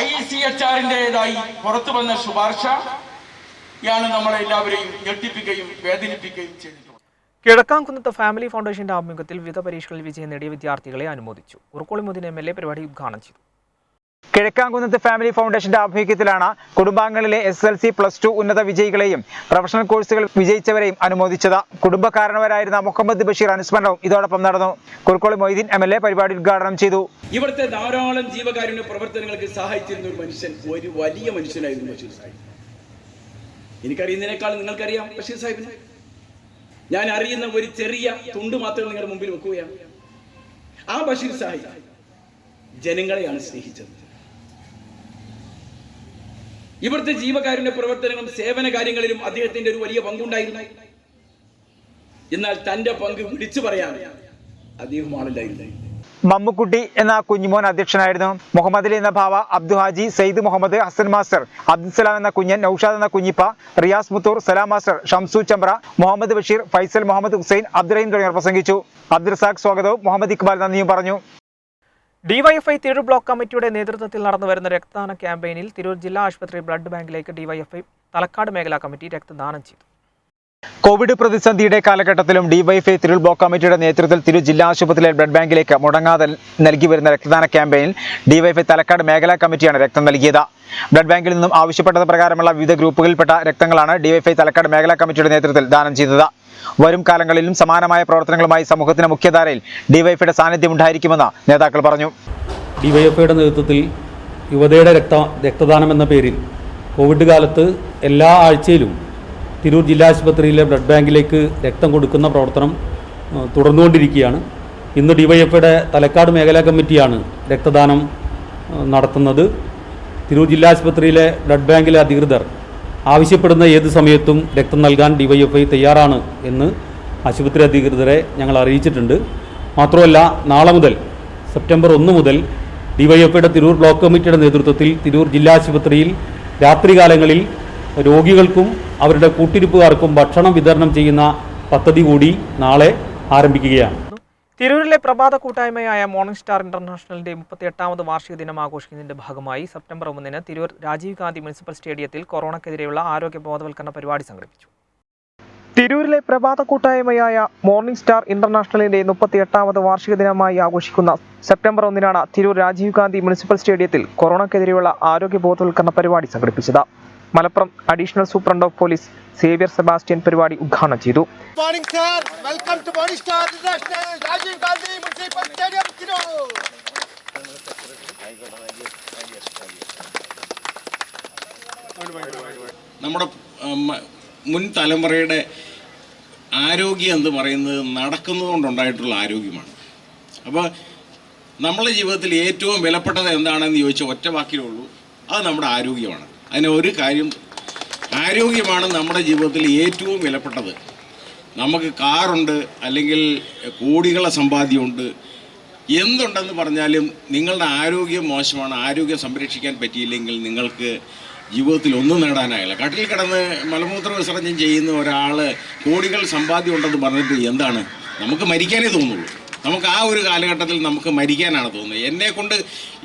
ICHRന്റേതായി പുറത്തു വന്ന ശുപാർശയാണ് നമ്മളെല്ലാവരെയും ഞെട്ടിപ്പിക്കുകയും വേദനിപ്പിക്കുകയും ചെയ്തിട്ടുള്ളത്.
കിഴക്കാംകുന്നത്ത് ഫാമിലി ഫൗണ്ടേഷന്റെ ആഭിമുഖ്യത്തിൽ വിവിധ പരീക്ഷകളിൽ വിജയം നേടിയ വിദ്യാർത്ഥികളെ അനുമോദിച്ചു. കുറുക്കോളി മൊയ്തീൻ MLA പരിപാടി ഉദ്ഘാടനം ചെയ്തു. കിഴക്കാംകുന്നത്ത് ഫാമിലി ഫൗണ്ടേഷന്റെ ആഭിമുഖ്യത്തിലാണ് കുടുംബാംഗങ്ങളിലെ SSLC, +2 ഉന്നത വിജയികളെയും പ്രൊഫഷണൽ കോഴ്സുകൾ വിജയിച്ചവരെയും അനുമോദിച്ചത്. കുടുംബക്കാരനവരായിരുന്ന മുഹമ്മദ് ബഷീർ അനുസ്മരണവും ഇതോടൊപ്പം നടന്നു. കുറുക്കോളി മൊയ്തീൻ MLA പരിപാടി ഉദ്ഘാടനം ചെയ്തു.
ഇവിടുത്തെ ധാരാളം ജീവകാരുണ്യ പ്രവർത്തനങ്ങൾക്ക് സഹായിച്ചിരുന്ന ഒരു മനുഷ്യൻ, ഒരു വലിയ മനുഷ്യനായിരുന്നു ബഷീർ സാഹിബ്. എനിക്കറിയുന്നതിനേക്കാൾ നിങ്ങൾക്കറിയാം ബഷീർ സാഹിബിനെ. ഞാൻ അറിയുന്ന ഒരു ചെറിയ തുണ്ട് മാത്രം നിങ്ങളുടെ മുമ്പിൽ വെക്കുകയാണ്. ആ ബഷീർ സാഹിബ് ജനങ്ങളെയാണ് സ്നേഹിച്ചത്. ഇവിടുത്തെ ജീവകാരുണ്യ പ്രവർത്തനങ്ങളും സേവന കാര്യങ്ങളിലും അദ്ദേഹത്തിന്റെ ഒരു വലിയ പങ്കുണ്ടായിരുന്നു. എന്നാൽ തന്റെ പങ്ക് വിളിച്ചു പറയാൻ അദ്ദേഹം ആളില്ലായിരുന്നു.
മമ്മുക്കുട്ടി എന്ന കുഞ്ഞുമോൻ അധ്യക്ഷനായിരുന്നു. മുഹമ്മദ് അലി എന്ന ഭാവ, അബ്ദു ഹാജി, സെയ്ദ് മുഹമ്മദ്, ഹസൻ മാസ്റ്റർ, അബ്ദുസലാം എന്ന കുഞ്ഞൻ, നൌഷാദ് എന്ന കുഞ്ഞിപ്പ, റിയാസ് മുത്തൂർ, സലാം മാസ്റ്റർ, ഷംസു ചമ്പ്ര, മുഹമ്മദ് ബഷീർ, ഫൈസൽ, മുഹമ്മദ് ഹുസൈൻ, അബ്ദുറഹീം തുടങ്ങിയവർ പ്രസംഗിച്ചു. അബ്ദുറസാഖ് സ്വാഗതവും മുഹമ്മദ് ഇക്ബാൽ നന്ദിയും പറഞ്ഞു. DYFI തിരൂർ ബ്ലോക്ക് കമ്മിറ്റിയുടെ നേതൃത്വത്തിൽ നടന്നുവരുന്ന രക്തദാന ക്യാമ്പയിനിൽ തിരൂർ ജില്ലാ ആശുപത്രി ബ്ലഡ് ബാങ്കിലേക്ക് DYFI തലക്കാട് മേഖലാ കമ്മിറ്റി രക്തദാനം ചെയ്തു. കോവിഡ് പ്രതിസന്ധിയുടെ കാലഘട്ടത്തിലും DYFI തിരൂർ ബ്ലോക്ക് കമ്മിറ്റിയുടെ നേതൃത്വത്തിൽ തിരൂർ ജില്ലാ ആശുപത്രിയിലെ ബ്ലഡ് ബാങ്കിലേക്ക് മുടങ്ങാതെ നൽകി വരുന്ന രക്തദാന ക്യാമ്പയിനിൽ DYFI തലക്കാട് മേഖലാ കമ്മിറ്റിയാണ് രക്തം നൽകിയത്. ബ്ലഡ് ബാങ്കിൽ നിന്നും ആവശ്യപ്പെട്ടത് പ്രകാരമുള്ള വിവിധ ഗ്രൂപ്പുകളിൽപ്പെട്ട രക്തങ്ങളാണ് DYFI തലക്കാട് മേഖലാ കമ്മിറ്റിയുടെ നേതൃത്വത്തിൽ ദാനം ചെയ്തത്. വരും കാലങ്ങളിലും സമാനമായ പ്രവർത്തനങ്ങളുമായി സമൂഹത്തിന് മുഖ്യധാരയിൽ DYFIയുടെ സാന്നിധ്യം ഉണ്ടായിരിക്കുമെന്ന് നേതാക്കൾ പറഞ്ഞു.
DYFIയുടെ നേതൃത്വത്തിൽ യുവതയുടെ രക്തദാനം എന്ന പേരിൽ കോവിഡ് കാലത്ത് എല്ലാ ആഴ്ചയിലും തിരൂർ ജില്ലാ ആശുപത്രിയിലെ ബ്ലഡ് ബാങ്കിലേക്ക് രക്തം കൊടുക്കുന്ന പ്രവർത്തനം തുടർന്നുകൊണ്ടിരിക്കുകയാണ്. ഇന്ന് DYFIയുടെ തലക്കാട് മേഖലാ കമ്മിറ്റിയാണ് രക്തദാനം നടത്തുന്നത്. തിരൂർ ജില്ലാ ആശുപത്രിയിലെ ബ്ലഡ് ബാങ്കിലെ അധികൃതർ ആവശ്യപ്പെടുന്ന ഏത് സമയത്തും രക്തം നൽകാൻ DYFI തയ്യാറാണ് എന്ന് ആശുപത്രി അധികൃതരെ ഞങ്ങൾ അറിയിച്ചിട്ടുണ്ട്. മാത്രമല്ല, നാളെ മുതൽ സെപ്റ്റംബർ 1 മുതൽ DYFIയുടെ തിരൂർ ബ്ലോക്ക് കമ്മിറ്റിയുടെ നേതൃത്വത്തിൽ തിരൂർ ജില്ലാ ആശുപത്രിയിൽ രാത്രികാലങ്ങളിൽ രോഗികൾക്കും അവരുടെ കൂട്ടിരിപ്പുകാർക്കും ഭക്ഷണം വിതരണം ചെയ്യുന്ന പദ്ധതി കൂടി നാളെ ആരംഭിക്കുകയാണ്.
തിരൂരിലെ പ്രഭാത കൂട്ടായ്മയായ മോർണിംഗ് സ്റ്റാർ ഇന്റർനാഷണലിന്റെ 38ാമത് വാർഷിക ദിനം ആഘോഷിക്കുന്നതിന്റെ ഭാഗമായി സെപ്റ്റംബർ 1 തിരൂർ രാജീവ് ഗാന്ധി മുനിസിപ്പൽ സ്റ്റേഡിയത്തിൽ കൊറോണക്കെതിരെയുള്ള ആരോഗ്യ ബോധവൽക്കരണ പരിപാടി സംഘടിപ്പിച്ചു. തിരൂരിലെ പ്രഭാത കൂട്ടായ്മയായ മോർണിംഗ് സ്റ്റാർ ഇന്റർനാഷണലിന്റെ 38ാമത് വാർഷിക ദിനമായി ആഘോഷിക്കുന്ന സെപ്റ്റംബർ 1 തിരൂർ രാജീവ് ഗാന്ധി മുനിസിപ്പൽ സ്റ്റേഡിയത്തിൽ കൊറോണക്കെതിരെയുള്ള ആരോഗ്യ ബോധവൽക്കരണ പരിപാടി സംഘടിപ്പിച്ചത്. Malappuram additional superintendent of police Xavier Sebastian പരിപാടി ഉദ്ഘാടനം ചെയ്തു.
നമ്മുടെ മുൻ തലമുറയുടെ ആരോഗ്യം എന്ന് പറയുന്നത് നടക്കുന്നതുകൊണ്ടുണ്ടായിട്ടുള്ള ആരോഗ്യമാണ്. അപ്പോൾ നമ്മുടെ ജീവിതത്തിൽ ഏറ്റവും വിലപ്പെട്ടത് എന്താണെന്ന് ചോദിച്ചാൽ ഒറ്റ വാക്കിലേ ഉള്ളൂ, അത് നമ്മുടെ ആരോഗ്യമാണ്. അതിന് ഒരു കാര്യം, ആരോഗ്യമാണ് നമ്മുടെ ജീവിതത്തിൽ ഏറ്റവും വിലപ്പെട്ടത്. നമുക്ക് കാറുണ്ട്, അല്ലെങ്കിൽ കോടികളെ സമ്പാദ്യമുണ്ട്, എന്തുണ്ടെന്ന് പറഞ്ഞാലും നിങ്ങളുടെ ആരോഗ്യം മോശമാണ്. ആരോഗ്യം സംരക്ഷിക്കാൻ പറ്റിയില്ലെങ്കിൽ നിങ്ങൾക്ക് ജീവിതത്തിൽ ഒന്നും നേടാനായില്ല. കട്ടിൽ കിടന്ന് മലമൂത്ര വിസർജനം ചെയ്യുന്ന ഒരാൾ കോടികൾ സമ്പാദ്യം ഉണ്ടെന്ന് പറഞ്ഞിട്ട് എന്താണ്? നമുക്ക് മരിക്കാനേ തോന്നുള്ളൂ. നമുക്ക് ആ ഒരു കാലഘട്ടത്തിൽ നമുക്ക് മരിക്കാനാണ് തോന്നുന്നത്. എന്നെക്കൊണ്ട്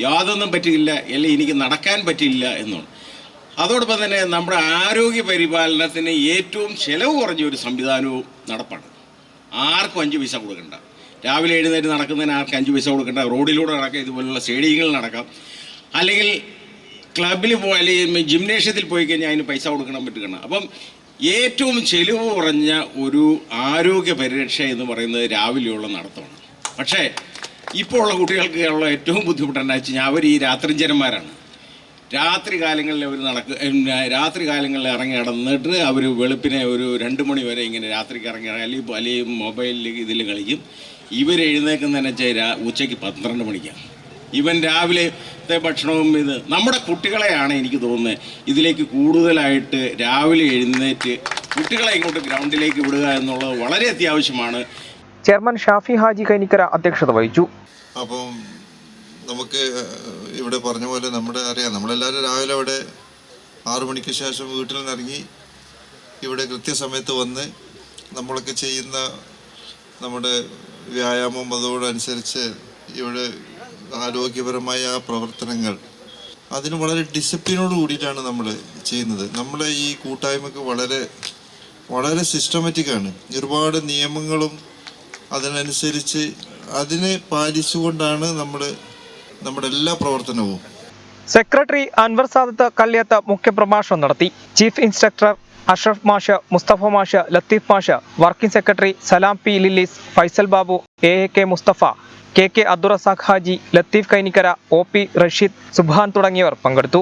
യാതൊന്നും പറ്റില്ല, അല്ലെങ്കിൽ എനിക്ക് നടക്കാൻ പറ്റില്ല എന്നാണ്. അതോടൊപ്പം തന്നെ നമ്മുടെ ആരോഗ്യ പരിപാലനത്തിന് ഏറ്റവും ചിലവ് കുറഞ്ഞ ഒരു സംവിധാനവും നടപ്പാണ്. ആർക്കും 5 പൈസ കൊടുക്കണ്ട. രാവിലെ എഴുന്നേറ്റ് നടക്കുന്നതിന് ആർക്കും 5 പൈസ കൊടുക്കണ്ട. റോഡിലൂടെ നടക്കാം, ഇതുപോലുള്ള സ്റ്റേഡിയങ്ങളിൽ നടക്കാം, അല്ലെങ്കിൽ ക്ലബിൽ പോയി അല്ലെങ്കിൽ ജിംനേഷ്യത്തിൽ പോയി കഴിഞ്ഞാൽ അതിന് പൈസ കൊടുക്കണം പറ്റുകയാണ്. അപ്പം ഏറ്റവും ചെലവ് കുറഞ്ഞ ഒരു ആരോഗ്യ പരിരക്ഷ എന്ന് പറയുന്നത് രാവിലെയുള്ള നടത്തമാണ്. പക്ഷേ ഇപ്പോൾ ഉള്ള കുട്ടികൾക്ക് ഉള്ള ഏറ്റവും ബുദ്ധിമുട്ട് എന്താ വെച്ച് കഴിഞ്ഞാൽ അവർ ഈ രാത്രിജനന്മാരാണ്. രാത്രി കാലങ്ങളിൽ അവർ ഇറങ്ങി നടന്നിട്ട് അവർ വെളുപ്പിനെ ഒരു 2 മണി വരെ ഇങ്ങനെ രാത്രിക്ക് ഇറങ്ങി അല്ലെങ്കിൽ മൊബൈലിൽ ഇതിൽ കളിക്കും. ഇവർ എഴുന്നേക്കുന്നതെന്ന് വെച്ചാൽ ഉച്ചയ്ക്ക് 12 മണിക്കാണ്. ഇവൻ രാവിലത്തെ ഭക്ഷണവും നമ്മുടെ കുട്ടികളെയാണ് എനിക്ക് തോന്നുന്നത് ഇതിലേക്ക് കൂടുതലായിട്ട് രാവിലെ എഴുന്നേറ്റ് കുട്ടികളെ ഇങ്ങോട്ട് ഗ്രൗണ്ടിലേക്ക് വിടുക എന്നുള്ളത് വളരെ അത്യാവശ്യമാണ്.
ചെയർമാൻ ഷാഫി ഹാജി കൈനിക്കര അധ്യക്ഷത വഹിച്ചു.
അപ്പം നമുക്ക് ഇവിടെ പറഞ്ഞ പോലെ നമ്മളെല്ലാവരും രാവിലെ അവിടെ 6 മണിക്ക് ശേഷം വീട്ടിൽ നിന്നിറങ്ങി ഇവിടെ കൃത്യസമയത്ത് വന്ന് നമ്മളൊക്കെ ചെയ്യുന്ന നമ്മുടെ വ്യായാമം അതോടനുസരിച്ച് ഇവിടെ ആരോഗ്യപരമായ ആ പ്രവർത്തനങ്ങൾ അതിന് വളരെ ഡിസിപ്ലിനോട് കൂടിയിട്ടാണ് നമ്മൾ ചെയ്യുന്നത്. നമ്മളെ ഈ കൂട്ടായ്മക്ക് വളരെ വളരെ സിസ്റ്റമാറ്റിക്കാണ്. ഒരുപാട് നിയമങ്ങളും അതിനനുസരിച്ച് അതിനെ പാലിച്ചുകൊണ്ടാണ് നമ്മുടെ എല്ലാ പ്രവർത്തനവും.
സെക്രട്ടറി അൻവർ സാദത്ത് കല്ലിയത്ത് മുഖ്യപ്രഭാഷണം നടത്തി. ചീഫ് ഇൻസ്ട്രക്ടർ അഷ്റഫ് മാഷ്, മുസ്തഫ മാഷ്, ലത്തീഫ് മാഷ്, working secretary Salam P Lillies, Faisal Babu, AAK Musthafa, KK Abdurazak Haji, Latheef Kainikkara, OP Rasheed, Subhan തുടങ്ങിയവർ പങ്കെടുത്തു.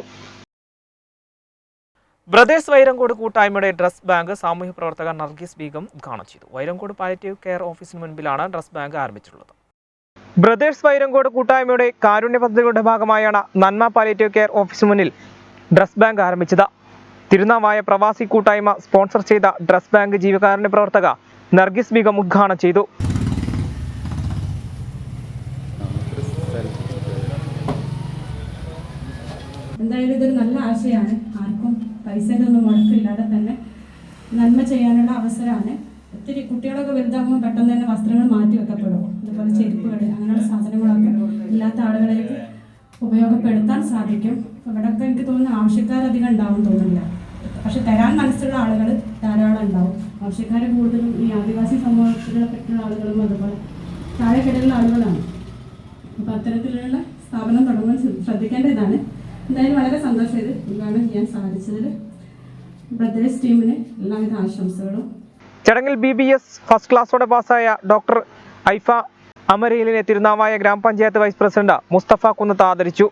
ബ്രദേഴ്സ് വൈരങ്കോട് കൂട്ടായ്മയുടെ ഡ്രസ് ബാങ്ക് സാമൂഹ്യ പ്രവർത്തക നർഗീസ് ബീഗം ഉദ്ഘാടനം ചെയ്തു. വൈരങ്കോട് പാലിയേറ്റീവ് കെയർ ഓഫീസിന് മുൻപിലാണ് ഡ്രസ് ബാങ്ക് ആരംഭിച്ചിട്ടുള്ളത്. ബ്രദേഴ്സ് വൈരങ്കോട് കൂട്ടായ്മയുടെ കാരുണ്യ പദ്ധതികളുടെ ഭാഗമായാണ് നന്മ പാലിയേറ്റീവ് കെയർ ഓഫീസിന് മുന്നിൽ ഡ്രസ് ബാങ്ക് ആരംഭിച്ചത്. തിരുനാവായ പ്രവാസി കൂട്ടായ്മ സ്പോൺസർ ചെയ്ത ഡ്രസ് ബാങ്ക് ജീവകാരുണ്യ പ്രവർത്തക നർഗീസ് ബീഗം ഉദ്ഘാടനം ചെയ്തു.
എന്തായാലും ഇതൊരു നല്ല ആശയമാണ്. ആർക്കും പൈസയുടെ ഒന്നും മുടക്കില്ലാതെ തന്നെ നന്മ ചെയ്യാനുള്ള അവസരമാണ്. ഒത്തിരി കുട്ടികളൊക്കെ വലുതാകുമ്പോൾ പെട്ടെന്ന് തന്നെ വസ്ത്രങ്ങൾ മാറ്റി വെക്കപ്പെടും. അതുപോലെ ചെരുപ്പുകൾ അങ്ങനെയുള്ള സാധനങ്ങളൊക്കെ ഇല്ലാത്ത ആളുകളേക്ക് ഉപയോഗപ്പെടുത്താൻ സാധിക്കും. ഇവിടെയൊക്കെ എനിക്ക് തോന്നുന്നു ആവശ്യക്കാരധികം ഉണ്ടാവും തോന്നുന്നില്ല. പക്ഷെ തരാൻ മനസ്സുള്ള ആളുകൾ ധാരാളം ഉണ്ടാവും. ആവശ്യക്കാർ കൂടുതലും ഈ ആദിവാസി സമൂഹത്തിനെ പറ്റിയുള്ള ആളുകളും അതുപോലെ താഴെക്കിടയിലുള്ള ആളുകളാണ്. അപ്പോൾ അത്തരത്തിലുള്ള സ്ഥാപനം തുടങ്ങാൻ ശ്രദ്ധിക്കേണ്ടതാണ്. എന്തായാലും വളരെ സന്തോഷം ഇത് ഉദ്ഘാടനം ചെയ്യാൻ സാധിച്ചതിൽ. ബ്രദേഴ്സ് ടീമിന് എല്ലാവിധ ആശംസകളും.
ചടങ്ങിൽ BBS ഫസ്റ്റ് ക്ലാസ്സോടെ പാസ്സായ ഡോക്ടർ ഐഫ അമരയിലിനെ തിരുനാവായ ഗ്രാമപഞ്ചായത്ത് വൈസ് പ്രസിഡന്റ് മുസ്തഫ കുന്നത്ത് ആദരിച്ചു.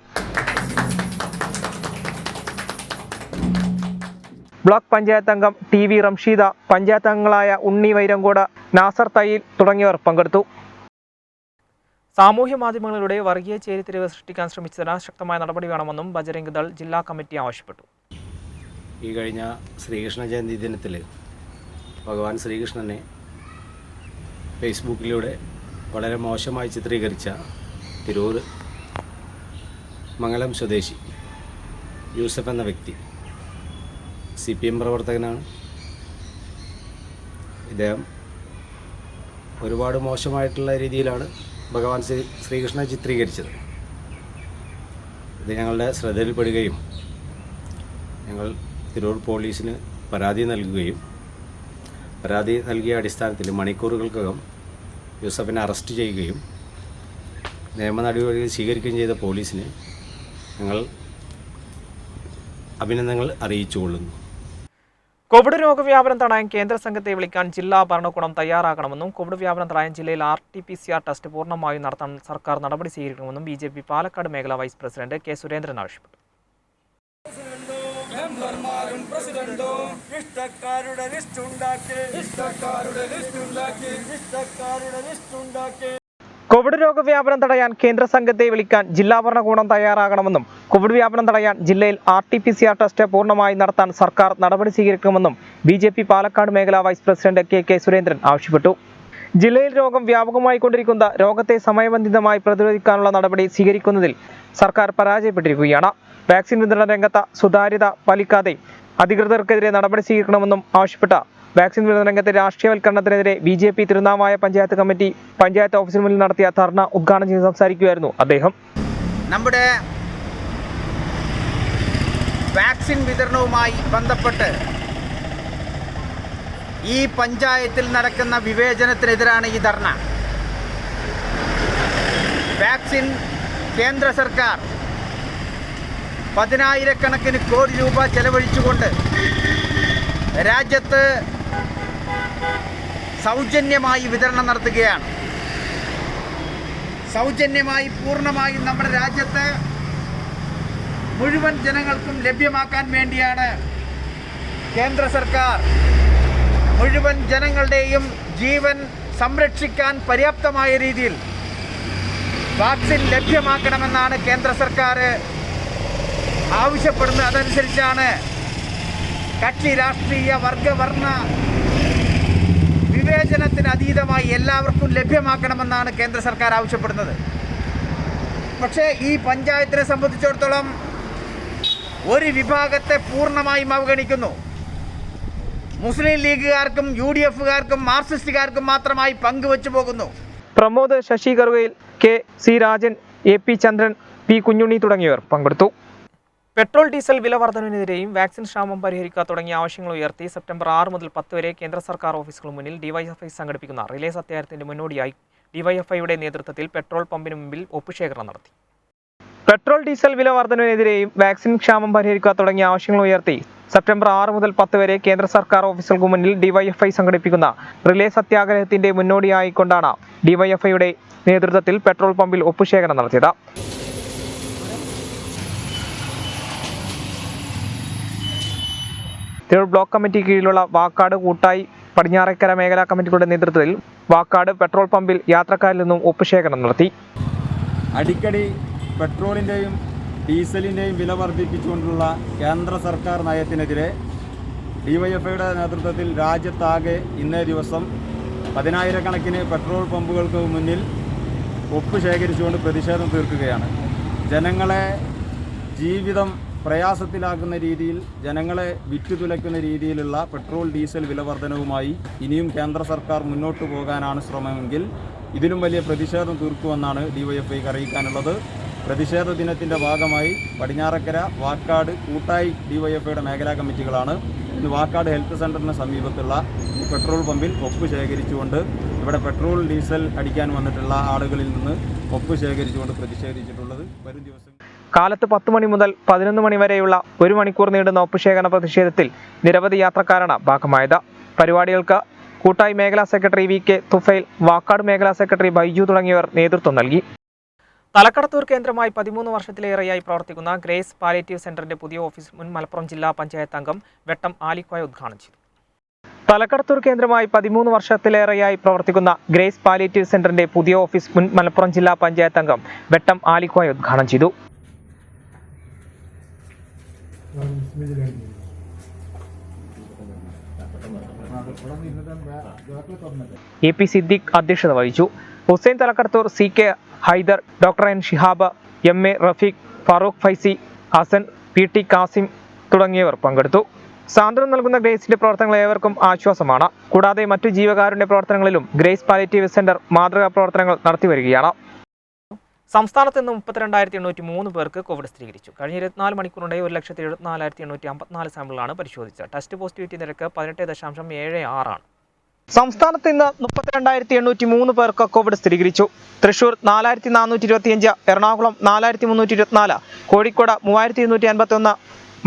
ബ്ലോക്ക് പഞ്ചായത്ത് അംഗം TV റംഷീദ, പഞ്ചായത്ത് അംഗങ്ങളായ ഉണ്ണി വൈരങ്കോട്, നാസർ തയ്യിൽ തുടങ്ങിയവർ പങ്കെടുത്തു. സാമൂഹ്യ മാധ്യമങ്ങളിലൂടെ വർഗീയ ചേരിതിരിവ് സൃഷ്ടിക്കാൻ ശ്രമിച്ചതിന് ശക്തമായ നടപടി വേണമെന്നും ബജരംഗ് ദൾ ജില്ലാ കമ്മിറ്റി ആവശ്യപ്പെട്ടു.
ഈ കഴിഞ്ഞ ശ്രീകൃഷ്ണ ജയന്തി ദിനത്തിൽ ഭഗവാൻ ശ്രീകൃഷ്ണനെ ഫേസ്ബുക്കിലൂടെ വളരെ മോശമായി ചിത്രീകരിച്ച തിരൂർ മംഗലം സ്വദേശി യൂസഫ് എന്ന വ്യക്തി CPM പ്രവർത്തകനാണ്. ഇദ്ദേഹം ഒരുപാട് മോശമായിട്ടുള്ള രീതിയിലാണ് ഭഗവാൻ ശ്രീകൃഷ്ണനെ ചിത്രീകരിച്ചത്. ഇത് ഞങ്ങളുടെ ശ്രദ്ധയിൽപ്പെടുകയും ഞങ്ങൾ തിരൂർ പോലീസിന് പരാതി നൽകുകയും പരാതി നൽകിയ അടിസ്ഥാനത്തിൽ മണിക്കൂറുകൾക്കകം യൂസഫിനെ അറസ്റ്റ് ചെയ്യുകയും നിയമ നടപടികൾ സ്വീകരിക്കുകയും ചെയ്ത പോലീസിന് ഞങ്ങൾ അഭിനന്ദനങ്ങൾ അറിയിച്ചുകൊള്ളുന്നു.
കോവിഡ് രോഗവ്യാപനം തടയാൻ കേന്ദ്ര സംഘത്തെ വിളിക്കാൻ ജില്ലാ ഭരണകൂടം തയ്യാറാകണമെന്നും കോവിഡ് വ്യാപനം തടയാൻ ജില്ലയിൽ RT-PCR ടെസ്റ്റ് പൂർണ്ണമായും നടത്താൻ സർക്കാർ നടപടി സ്വീകരിക്കണമെന്നും BJP പാലക്കാട് മേഖലാ വൈസ് പ്രസിഡന്റ് K സുരേന്ദ്രൻ ആവശ്യപ്പെട്ടു. കോവിഡ് രോഗവ്യാപനം തടയാൻ കേന്ദ്ര സംഘത്തെ വിളിക്കാൻ ജില്ലാ ഭരണകൂടം തയ്യാറാകണമെന്നും കോവിഡ് വ്യാപനം തടയാൻ ജില്ലയിൽ RT-PCR ടെസ്റ്റ് പൂർണ്ണമായി നടത്താൻ സർക്കാർ നടപടി സ്വീകരിക്കണമെന്നും BJP പാലക്കാട് മേഖലാ വൈസ് പ്രസിഡന്റ് K സുരേന്ദ്രൻ ആവശ്യപ്പെട്ടു. ജില്ലയിൽ രോഗം വ്യാപകമായി കൊണ്ടിരിക്കുന്ന രോഗത്തെ സമയബന്ധിതമായി പ്രതിരോധിക്കാനുള്ള നടപടി സ്വീകരിക്കുന്നതിൽ സർക്കാർ പരാജയപ്പെട്ടിരിക്കുകയാണ്. വാക്സിൻ വിതരണ രംഗത്ത് സുതാര്യത പാലിക്കാതെ അധികൃതർക്കെതിരെ നടപടി സ്വീകരിക്കണമെന്നും ആവശ്യപ്പെട്ട വാക്സിൻ വിതരണ രംഗത്തെ രാഷ്ട്രീയവൽക്കരണത്തിനെതിരെ BJP തിരുനാവായ പഞ്ചായത്ത് കമ്മിറ്റി പഞ്ചായത്ത് ഓഫീസിന് മുന്നിൽ നടത്തിയ ധർണ ഉദ്ഘാടനം ചെയ്ത് സംസാരിക്കുകയായിരുന്നു അദ്ദേഹം.
നമ്മുടെ വാക്സിൻ വിതരണവുമായി ബന്ധപ്പെട്ട് ഈ പഞ്ചായത്തിൽ നടക്കുന്ന വിവേചനത്തിനെതിരാണ് ഈ ധർണ. വാക്സിൻ കേന്ദ്ര സർക്കാർ 10,000-കണക്കിന് കോടി രൂപ ചെലവഴിച്ചുകൊണ്ട് രാജ്യത്ത് സൗജന്യമായി വിതരണം നടത്തുകയാണ്. സൗജന്യമായി പൂർണ്ണമായും നമ്മുടെ രാജ്യത്ത് മുഴുവൻ ജനങ്ങൾക്കും ലഭ്യമാക്കാൻ വേണ്ടിയാണ് കേന്ദ്ര സർക്കാർ മുഴുവൻ ജനങ്ങളുടെയും ജീവൻ സംരക്ഷിക്കാൻ പര്യാപ്തമായ രീതിയിൽ വാക്സിൻ ലഭ്യമാക്കണമെന്നാണ് കേന്ദ്ര സർക്കാർ ആവശ്യപ്പെടുന്നത്. അതനുസരിച്ചാണ് കക്ഷി രാഷ്ട്രീയ വർഗവർണ്ണ വിവേചനത്തിന് അതീതമായി എല്ലാവർക്കും ലഭ്യമാക്കണമെന്നാണ് കേന്ദ്ര സർക്കാർ ആവശ്യപ്പെടുന്നത്. പക്ഷേ ഈ പഞ്ചായത്തിനെ സംബന്ധിച്ചിടത്തോളം ഒരു വിഭാഗത്തെ പൂർണ്ണമായും അവഗണിക്കുന്നു. മുസ്ലിം ലീഗുകാർക്കും UDFകാർക്കും മാർക്സിസ്റ്റുകാർക്കും മാത്രമായി പങ്കുവച്ചു പോകുന്നു.
പ്രമോദ്, ശശി കറുകയിൽ, KC രാജൻ, AP ചന്ദ്രൻ, P കുഞ്ഞുണ്ണി തുടങ്ങിയവർ പങ്കെടുത്തു. പെട്രോൾ ഡീസൽ വില വർധനവിനെതിരെയും വാക്സിൻ ക്ഷാമം പരിഹരിക്കുക തുടങ്ങിയ ആവശ്യങ്ങൾ ഉയർത്തി സെപ്റ്റംബർ 6 മുതൽ 10 വരെ കേന്ദ്ര സർക്കാർ ഓഫീസുകൾ മുന്നിൽ DYFI സംഘടിപ്പിക്കുന്ന റിലേ സത്യാഗ്രഹത്തിന്റെ മുന്നോടിയായി DYFIയുടെ നേതൃത്വത്തിൽ പെട്രോൾ പമ്പിന് മുമ്പിൽ ഒപ്പുശേഖരണം നടത്തി. പെട്രോൾ ഡീസൽ വില വർധനവിനെതിരെയും വാക്സിൻ ക്ഷാമം പരിഹരിക്കുക തുടങ്ങിയ ആവശ്യങ്ങൾ ഉയർത്തി സെപ്റ്റംബർ 6 മുതൽ 10 വരെ കേന്ദ്ര സർക്കാർ ഓഫീസുകൾക്ക് മുന്നിൽ DYFI സംഘടിപ്പിക്കുന്ന റിലേ സത്യാഗ്രഹത്തിന്റെ മുന്നോടിയായിക്കൊണ്ടാണ് DYFIയുടെ നേതൃത്വത്തിൽ പെട്രോൾ പമ്പിൽ ഒപ്പുശേഖരണം നടത്തിയത്. തിരൂർ ബ്ലോക്ക് കമ്മിറ്റി കീഴിലുള്ള വാക്കാട് കൂട്ടായി പടിഞ്ഞാറേക്കര മേഖലാ കമ്മിറ്റികളുടെ നേതൃത്വത്തിൽ വാക്കാട് പെട്രോൾ പമ്പിൽ യാത്രക്കാരിൽ നിന്നും ഒപ്പുശേഖരണം നടത്തി.
അടിക്കടി പെട്രോളിൻ്റെയും ഡീസലിൻ്റെയും വില വർദ്ധിപ്പിച്ചുകൊണ്ടുള്ള കേന്ദ്ര സർക്കാർ നയത്തിനെതിരെ DYFIയുടെ നേതൃത്വത്തിൽ രാജ്യത്താകെ ഇന്നേ ദിവസം 10,000-കണക്കിന് പെട്രോൾ പമ്പുകൾക്ക് മുന്നിൽ ഒപ്പ് ശേഖരിച്ചുകൊണ്ട് പ്രതിഷേധം തീർക്കുകയാണ്. ജനങ്ങളെ ജീവിതം പ്രയാസത്തിലാക്കുന്ന രീതിയിൽ, ജനങ്ങളെ വിറ്റുതുലയ്ക്കുന്ന രീതിയിലുള്ള പെട്രോൾ ഡീസൽ വില വർധനവുമായി ഇനിയും കേന്ദ്ര സർക്കാർ മുന്നോട്ട് പോകാനാണ് ശ്രമമെങ്കിൽ ഇതിലും വലിയ പ്രതിഷേധം തീർക്കുമെന്നാണ് DYFIക്ക് അറിയിക്കാനുള്ളത്. പ്രതിഷേധ ദിനത്തിൻ്റെ ഭാഗമായി പടിഞ്ഞാറക്കര, വാക്കാട് കൂട്ടായി DYFIയുടെ മേഖലാ കമ്മിറ്റികളാണ് ഇന്ന് വാക്കാട് ഹെൽത്ത് സെൻ്ററിന് സമീപത്തുള്ള ഈ പെട്രോൾ പമ്പിൽ ഒപ്പ് ശേഖരിച്ചുകൊണ്ട് ഇവിടെ പെട്രോൾ ഡീസൽ അടിക്കാൻ വന്നിട്ടുള്ള ആളുകളിൽ നിന്ന് ഒപ്പ് ശേഖരിച്ചുകൊണ്ട് പ്രതിഷേധിച്ചിട്ടുള്ളത്. വരും ദിവസം
കാലത്ത് 10 മണി മുതൽ 11 മണി വരെയുള്ള 1 മണിക്കൂർ നീണ്ടുന്ന ഒപ്പുശേഖരണ പ്രതിഷേധത്തിൽ നിരവധി യാത്രക്കാരാണ് ഭാഗമായത്. പരിപാടികൾക്ക് കൂട്ടായി മേഖലാ സെക്രട്ടറി VK തുഫൈൽ, വാക്കാട് മേഖലാ സെക്രട്ടറി ബൈജു തുടങ്ങിയവർ നേതൃത്വം നൽകി. തലക്കടത്തൂർ കേന്ദ്രമായി 13 വർഷത്തിലേറെയായി പ്രവർത്തിക്കുന്ന ഗ്രേസ് പാലിയേറ്റീവ് സെന്ററിന്റെ പുതിയ ഓഫീസ് മുൻ മലപ്പുറം ജില്ലാ പഞ്ചായത്ത് അംഗം വെട്ടം ആലിക്കോയ ഉദ്ഘാടനം ചെയ്തു. തലക്കടത്തൂർ കേന്ദ്രമായി 13 വർഷത്തിലേറെയായി പ്രവർത്തിക്കുന്ന ഗ്രേസ് പാലിയേറ്റീവ് സെന്ററിന്റെ പുതിയ ഓഫീസ് മുൻ മലപ്പുറം ജില്ലാ പഞ്ചായത്ത് അംഗം വെട്ടം ആലിക്കോയ ഉദ്ഘാടനം ചെയ്തു. AP സിദ്ദിഖ് അധ്യക്ഷത വഹിച്ചു. Hussain Thalakkadathur, CK Hyder, Dr. N Shihab, MA Rafeeq, Farooq Faizy, Hasan, PT Kasim തുടങ്ങിയവർ പങ്കെടുത്തു. സാന്ത്വനം നൽകുന്ന ഗ്രേസിന്റെ പ്രവർത്തനങ്ങൾ ഏവർക്കും ആശ്വാസമാണ്. കൂടാതെ മറ്റു ജീവകാരുണ്യ പ്രവർത്തനങ്ങളിലും ഗ്രേസ് പാലിയേറ്റീവ് സെന്റർ മാതൃകാ പ്രവർത്തനങ്ങൾ നടത്തിവരികയാണ്. സംസ്ഥാനത്ത് നിന്ന് 32,803 പേർക്ക് കോവിഡ് സ്ഥിരീകരിച്ചു. കഴിഞ്ഞ 24 മണിക്കൂറിനിടെ 1,74,854 സാമ്പിളുകളാണ് പരിശോധിച്ചത്. ടെസ്റ്റ് പോസിറ്റിവിറ്റി നിരക്ക് 18.76 ആണ്. സംസ്ഥാനത്ത് ഇന്ന് 32,803 പേർക്ക് കോവിഡ് സ്ഥിരീകരിച്ചു. തൃശൂർ 4,425, എറണാകുളം 4,324, കോഴിക്കോട് 3,251,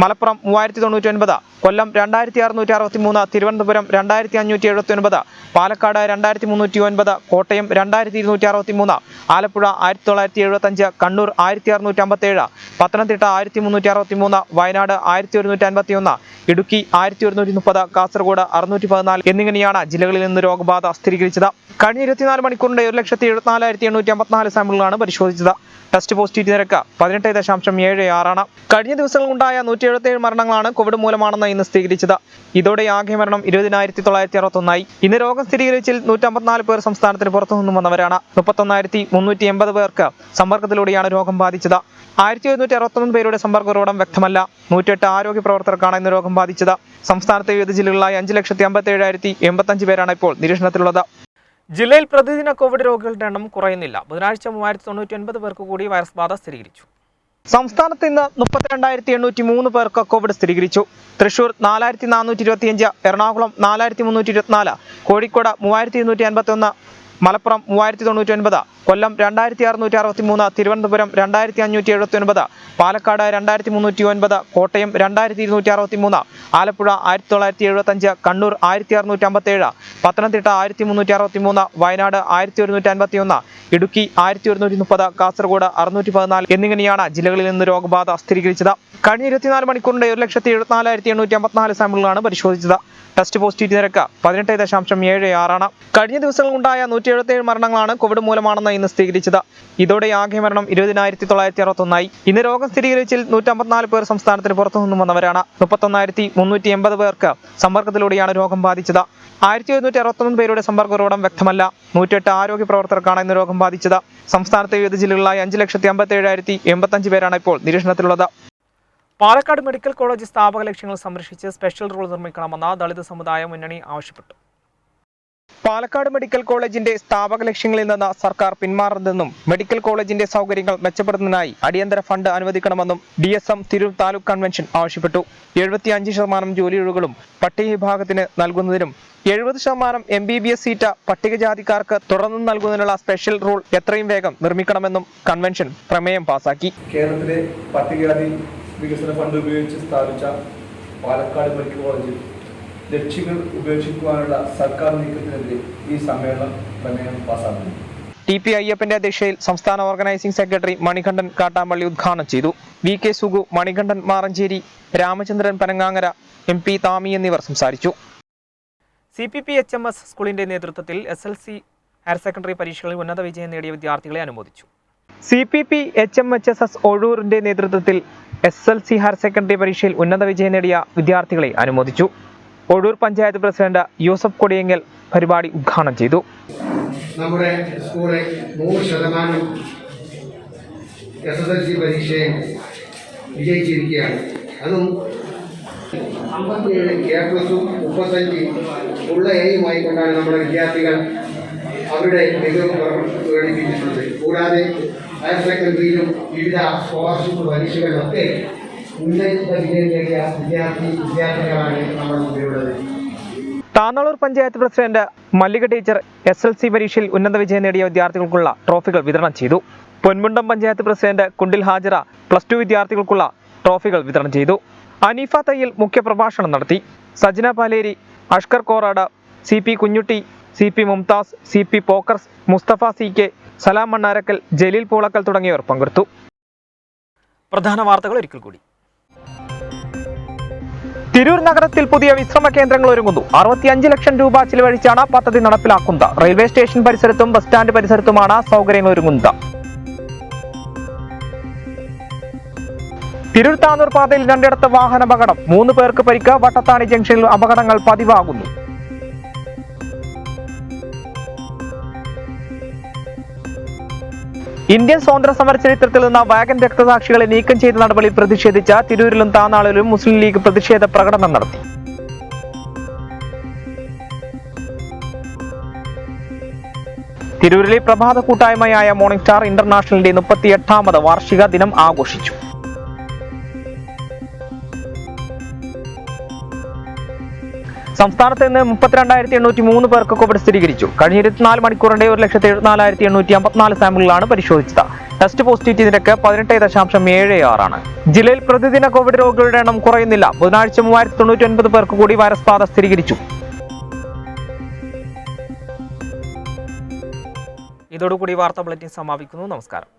മലപ്പുറം 3,099, കൊല്ലം 2,663, തിരുവനന്തപുരം 2,579, പാലക്കാട് 2,309, കോട്ടയം 2,263, ആലപ്പുഴ 1,975, കണ്ണൂർ 1,657, പത്തനംതിട്ട 1,363, വയനാട് 1,151, ഇടുക്കി 1,130, കാസർഗോഡ് 614 എന്നിങ്ങനെയാണ് ജില്ലകളിൽ നിന്ന് രോഗബാധ സ്ഥിരീകരിച്ചത്. കഴിഞ്ഞ 24 മണിക്കൂറിന്റെ 1,74,854 സാമ്പിളുകളാണ് പരിശോധിച്ചത്. ടെസ്റ്റ് പോസിറ്റിവിറ്റി നിരക്ക് 18.76 ആണ്. കഴിഞ്ഞ ദിവസങ്ങളിലുണ്ടായ 177 മരണങ്ങളാണ് കോവിഡ് മൂലമാണെന്ന് ഇന്ന് സ്ഥിരീകരിച്ചത്. ഇതോടെ ആകെ മരണം 20,961 ഇന്ന് രോഗം സ്ഥിരീകരിച്ചിൽ 154 പേർ സംസ്ഥാനത്തിന് പുറത്തുനിന്നും വന്നവരാണ്. 31,380 പേർക്ക് സമ്പർക്കത്തിലൂടെയാണ് രോഗം ബാധിച്ചത്. 1,161 പേരുടെ സമ്പർക്ക ഉറവിടം വ്യക്തമല്ല. 108 ആരോഗ്യ പ്രവർത്തകർക്കാണ് ഇന്ന് രോഗം ബാധിച്ചത്. സംസ്ഥാനത്തെ വിവിധ ജില്ലകളിലായി 5,57,085 പേരാണ് ഇപ്പോൾ നിരീക്ഷണത്തിലുള്ളത്. ജില്ലയിൽ പ്രതിദിന കോവിഡ് രോഗികളുടെ എണ്ണം കുറയുന്നില്ല. ബുധനാഴ്ച 3,099 പേർക്ക് കൂടി വൈറസ് ബാധ സ്ഥിരീകരിച്ചു. സംസ്ഥാനത്ത് ഇന്ന് 32,803 പേർക്ക് കോവിഡ് സ്ഥിരീകരിച്ചു. തൃശൂർ 4,425, എറണാകുളം 4,324, കോഴിക്കോട് 3,251, മലപ്പുറം 3,099, കൊല്ലം 2,663, തിരുവനന്തപുരം 2,579, പാലക്കാട് 2,309, കോട്ടയം 2,263, ആലപ്പുഴ 1,975, കണ്ണൂർ 1,657, പത്തനംതിട്ട 1,363, വയനാട് 1,151, ഇടുക്കി 1,130, കാസർഗോഡ് 614 എന്നിങ്ങനെയാണ് ജില്ലകളിൽ നിന്ന് രോഗബാധ സ്ഥിരീകരിച്ചത്. കഴിഞ്ഞ 24 മണിക്കൂറിന്റെ 1,74,854 സാമ്പിളുകളാണ് പരിശോധിച്ചത്. ടെസ്റ്റ് പോസിറ്റിവിറ്റി നിരക്ക് 18.76 ആണ്. കഴിഞ്ഞ ദിവസങ്ങളിലുണ്ടായ 177 മരണങ്ങളാണ് കോവിഡ് മൂലമാണെന്ന് ഇന്ന് സ്ഥിരീകരിച്ചത്. ഇതോടെ ആകെ മരണം 20,961 ഇന്ന് രോഗം സ്ഥിരീകരിച്ചതിൽ 154 പേർ സംസ്ഥാനത്തിന് പുറത്തുനിന്നും വന്നവരാണ്. 31,380 പേർക്ക് സമ്പർക്കത്തിലൂടെയാണ് രോഗം ബാധിച്ചത്. 1,161 പേരുടെ സമ്പർക്ക ഉറവിടം വ്യക്തമല്ല. 108 ആരോഗ്യ പ്രവർത്തകർക്കാണ് ഇന്ന് രോഗം ബാധിച്ചത്. സംസ്ഥാനത്തെ വിവിധ ജില്ലകളിലായി 5,57,085 പേരാണ് ഇപ്പോൾ നിരീക്ഷണത്തിലുള്ളത്. പാലക്കാട് മെഡിക്കൽ കോളേജ് സ്ഥാപക ലക്ഷ്യങ്ങൾ സംരക്ഷിച്ച് സ്പെഷ്യൽ റൂൾ നിർമ്മിക്കണമെന്ന് ദളിത് സമുദായ മുന്നണി ആവശ്യപ്പെട്ടു. പാലക്കാട് മെഡിക്കൽ കോളേജിന്റെ സ്ഥാപക ലക്ഷ്യങ്ങളിൽ നിന്ന് സർക്കാർ പിന്മാറുന്നതെന്നും മെഡിക്കൽ കോളേജിന്റെ സൗകര്യങ്ങൾ മെച്ചപ്പെടുത്തുന്നതിനായി അടിയന്തര ഫണ്ട് അനുവദിക്കണമെന്നും DSM തിരൂർ താലൂക്ക് കൺവെൻഷൻ ആവശ്യപ്പെട്ടു. 75% ജോലിയൊഴിവുകളും പട്ടിക വിഭാഗത്തിന് നൽകുന്നതിനും 70% MBBS സീറ്റ് പട്ടികജാതിക്കാർക്ക് തുടർന്നും നൽകുന്നതിനുള്ള സ്പെഷ്യൽ റൂൾ എത്രയും വേഗം നിർമ്മിക്കണമെന്നും കൺവെൻഷൻ പ്രമേയം പാസാക്കി.
കേരളത്തിലെ പട്ടികജാതി വികസന ഫണ്ട് ഉപയോഗിച്ച് സ്ഥാപിച്ച പാലക്കാട് മെഡിക്കൽ കോളേജിൽ ലക്ഷ്യങ്ങൾ ഉപേക്ഷിക്കുവാനുള്ള സർക്കാർ നീക്കത്തിനെതിരെ ഈ സമ്മേളനം പ്രമേയം പാസാക്കുന്നു.
TP അയ്യപ്പന്റെ അധ്യക്ഷതയിൽ സംസ്ഥാന ഓർഗനൈസിംഗ് സെക്രട്ടറി മണികണ്ഠൻ കാട്ടാമ്പള്ളി ഉദ്ഘാടനം ചെയ്തു. VK സുഗു, മണികണ്ഠൻ മാറഞ്ചേരി, രാമചന്ദ്രൻ പനങ്ങാങ്ങര, MP താമി എന്നിവർ സംസാരിച്ചു. CPP HMS സ്കൂളിന്റെ നേതൃത്വത്തിൽ SLC ഹയർ സെക്കൻഡറി പരീക്ഷകളിൽ ഉന്നത വിജയം നേടിയ വിദ്യാർത്ഥികളെ അനുമോദിച്ചു. CPP HMHSS ഒഴൂരിന്റെ നേതൃത്വത്തിൽ SLC ഹയർ സെക്കൻഡറി പരീക്ഷയിൽ ഉന്നത വിജയം നേടിയ വിദ്യാർത്ഥികളെ അനുമോദിച്ചു. ഒഴൂർ പഞ്ചായത്ത് പ്രസിഡന്റ് യൂസഫ് കൊടിയങ്ങൽ പരിപാടി ഉദ്ഘാടനം ചെയ്തു.
നമ്മുടെ സ്കൂളിൽ 100% SSLC പരീക്ഷയിൽ വിജയിച്ചിരിക്കുകയാണ്. അതും 57 A+ഉം 35 ഉള്ള എയുമായി കൊണ്ടാണ് നമ്മുടെ വിദ്യാർത്ഥികൾ അവരുടെ മികവ് പ്രകടിപ്പിച്ചിട്ടുള്ളത്. കൂടാതെ ഹയർ സെക്കൻഡറിയിലും വിവിധ സ്കോളർഷിപ്പ് പരീക്ഷകളിലൊക്കെ ഉന്നത വിജയം നേടിയ വിദ്യാർത്ഥികളാണ് നമ്മുടെ മുമ്പിലുള്ളത്.
താന്നാളൂർ പഞ്ചായത്ത് പ്രസിഡന്റ് മല്ലിക ടീച്ചർ SLC പരീക്ഷയിൽ ഉന്നത വിജയം നേടിയ വിദ്യാർത്ഥികൾക്കുള്ള ട്രോഫികൾ വിതരണം ചെയ്തു. പൊന്മുണ്ടം പഞ്ചായത്ത് പ്രസിഡന്റ് കുണ്ടിൽ ഹാജറ +2 വിദ്യാർത്ഥികൾക്കുള്ള ട്രോഫികൾ വിതരണം ചെയ്തു. അനീഫ തയ്യൽ മുഖ്യപ്രഭാഷണം നടത്തി. Sajna Paleri, Ashkar Korad, CP Kunjutty, CP Mumtaz, CP പോക്കർസ്, Mustafa CK, സലാം മണ്ണാരക്കൽ, ജലീൽ പൂളക്കൽ തുടങ്ങിയവർ പങ്കെടുത്തു. പ്രധാന വാർത്തകൾ ഒരിക്കൽ കൂടി. തിരൂർ നഗരത്തിൽ പുതിയ വിശ്രമ കേന്ദ്രങ്ങൾ ഒരുങ്ങുന്നു. 65 ലക്ഷം രൂപ ചിലവഴിച്ചാണ് പദ്ധതി നടപ്പിലാക്കുന്നത്. റെയിൽവേ സ്റ്റേഷൻ പരിസരത്തും ബസ് സ്റ്റാൻഡ് പരിസരത്തുമാണ് സൗകര്യങ്ങൾ ഒരുങ്ങുന്നത്. തിരൂർ താന്നൂർ പാതയിൽ 2 വാഹനാപകടം, 3 പേർക്ക് പരിക്ക്. വട്ടത്താണി ജംഗ്ഷനിൽ അപകടങ്ങൾ പതിവാകുന്നു. ഇന്ത്യൻ സ്വാതന്ത്ര്യ സമര ചരിത്രത്തിൽ നിന്ന് വാഗൻ രക്തസാക്ഷികളെ നീക്കം ചെയ്ത നടപടിയിൽ പ്രതിഷേധിച്ച തിരൂരിലും താന്നാളിലും മുസ്ലിം ലീഗ് പ്രതിഷേധ പ്രകടനം നടത്തി. തിരൂരിലെ പ്രഭാത കൂട്ടായ്മയായ മോർണിംഗ് സ്റ്റാർ ഇന്റർനാഷണലിന്റെ 38ാമത് വാർഷിക ദിനം ആഘോഷിച്ചു. സംസ്ഥാനത്ത് നിന്ന് 32,803 പേർക്ക് കോവിഡ് സ്ഥിരീകരിച്ചു. കഴിഞ്ഞ 24 മണിക്കൂറിന്റെ 1,74,854 സാമ്പിളുകളാണ് പരിശോധിച്ചത്. ടെസ്റ്റ് പോസിറ്റിവിറ്റി നിരക്ക് 18.76 ആണ്. ജില്ലയിൽ പ്രതിദിന കോവിഡ് രോഗികളുടെ എണ്ണം കുറയുന്നില്ല. ബുധനാഴ്ച 3,099 പേർക്ക് കൂടി വൈറസ് ബാധ സ്ഥിരീകരിച്ചു. ഇതോടുകൂടി വാർത്താ ബുള്ളറ്റിൻ സമാപിക്കുന്നു. നമസ്കാരം.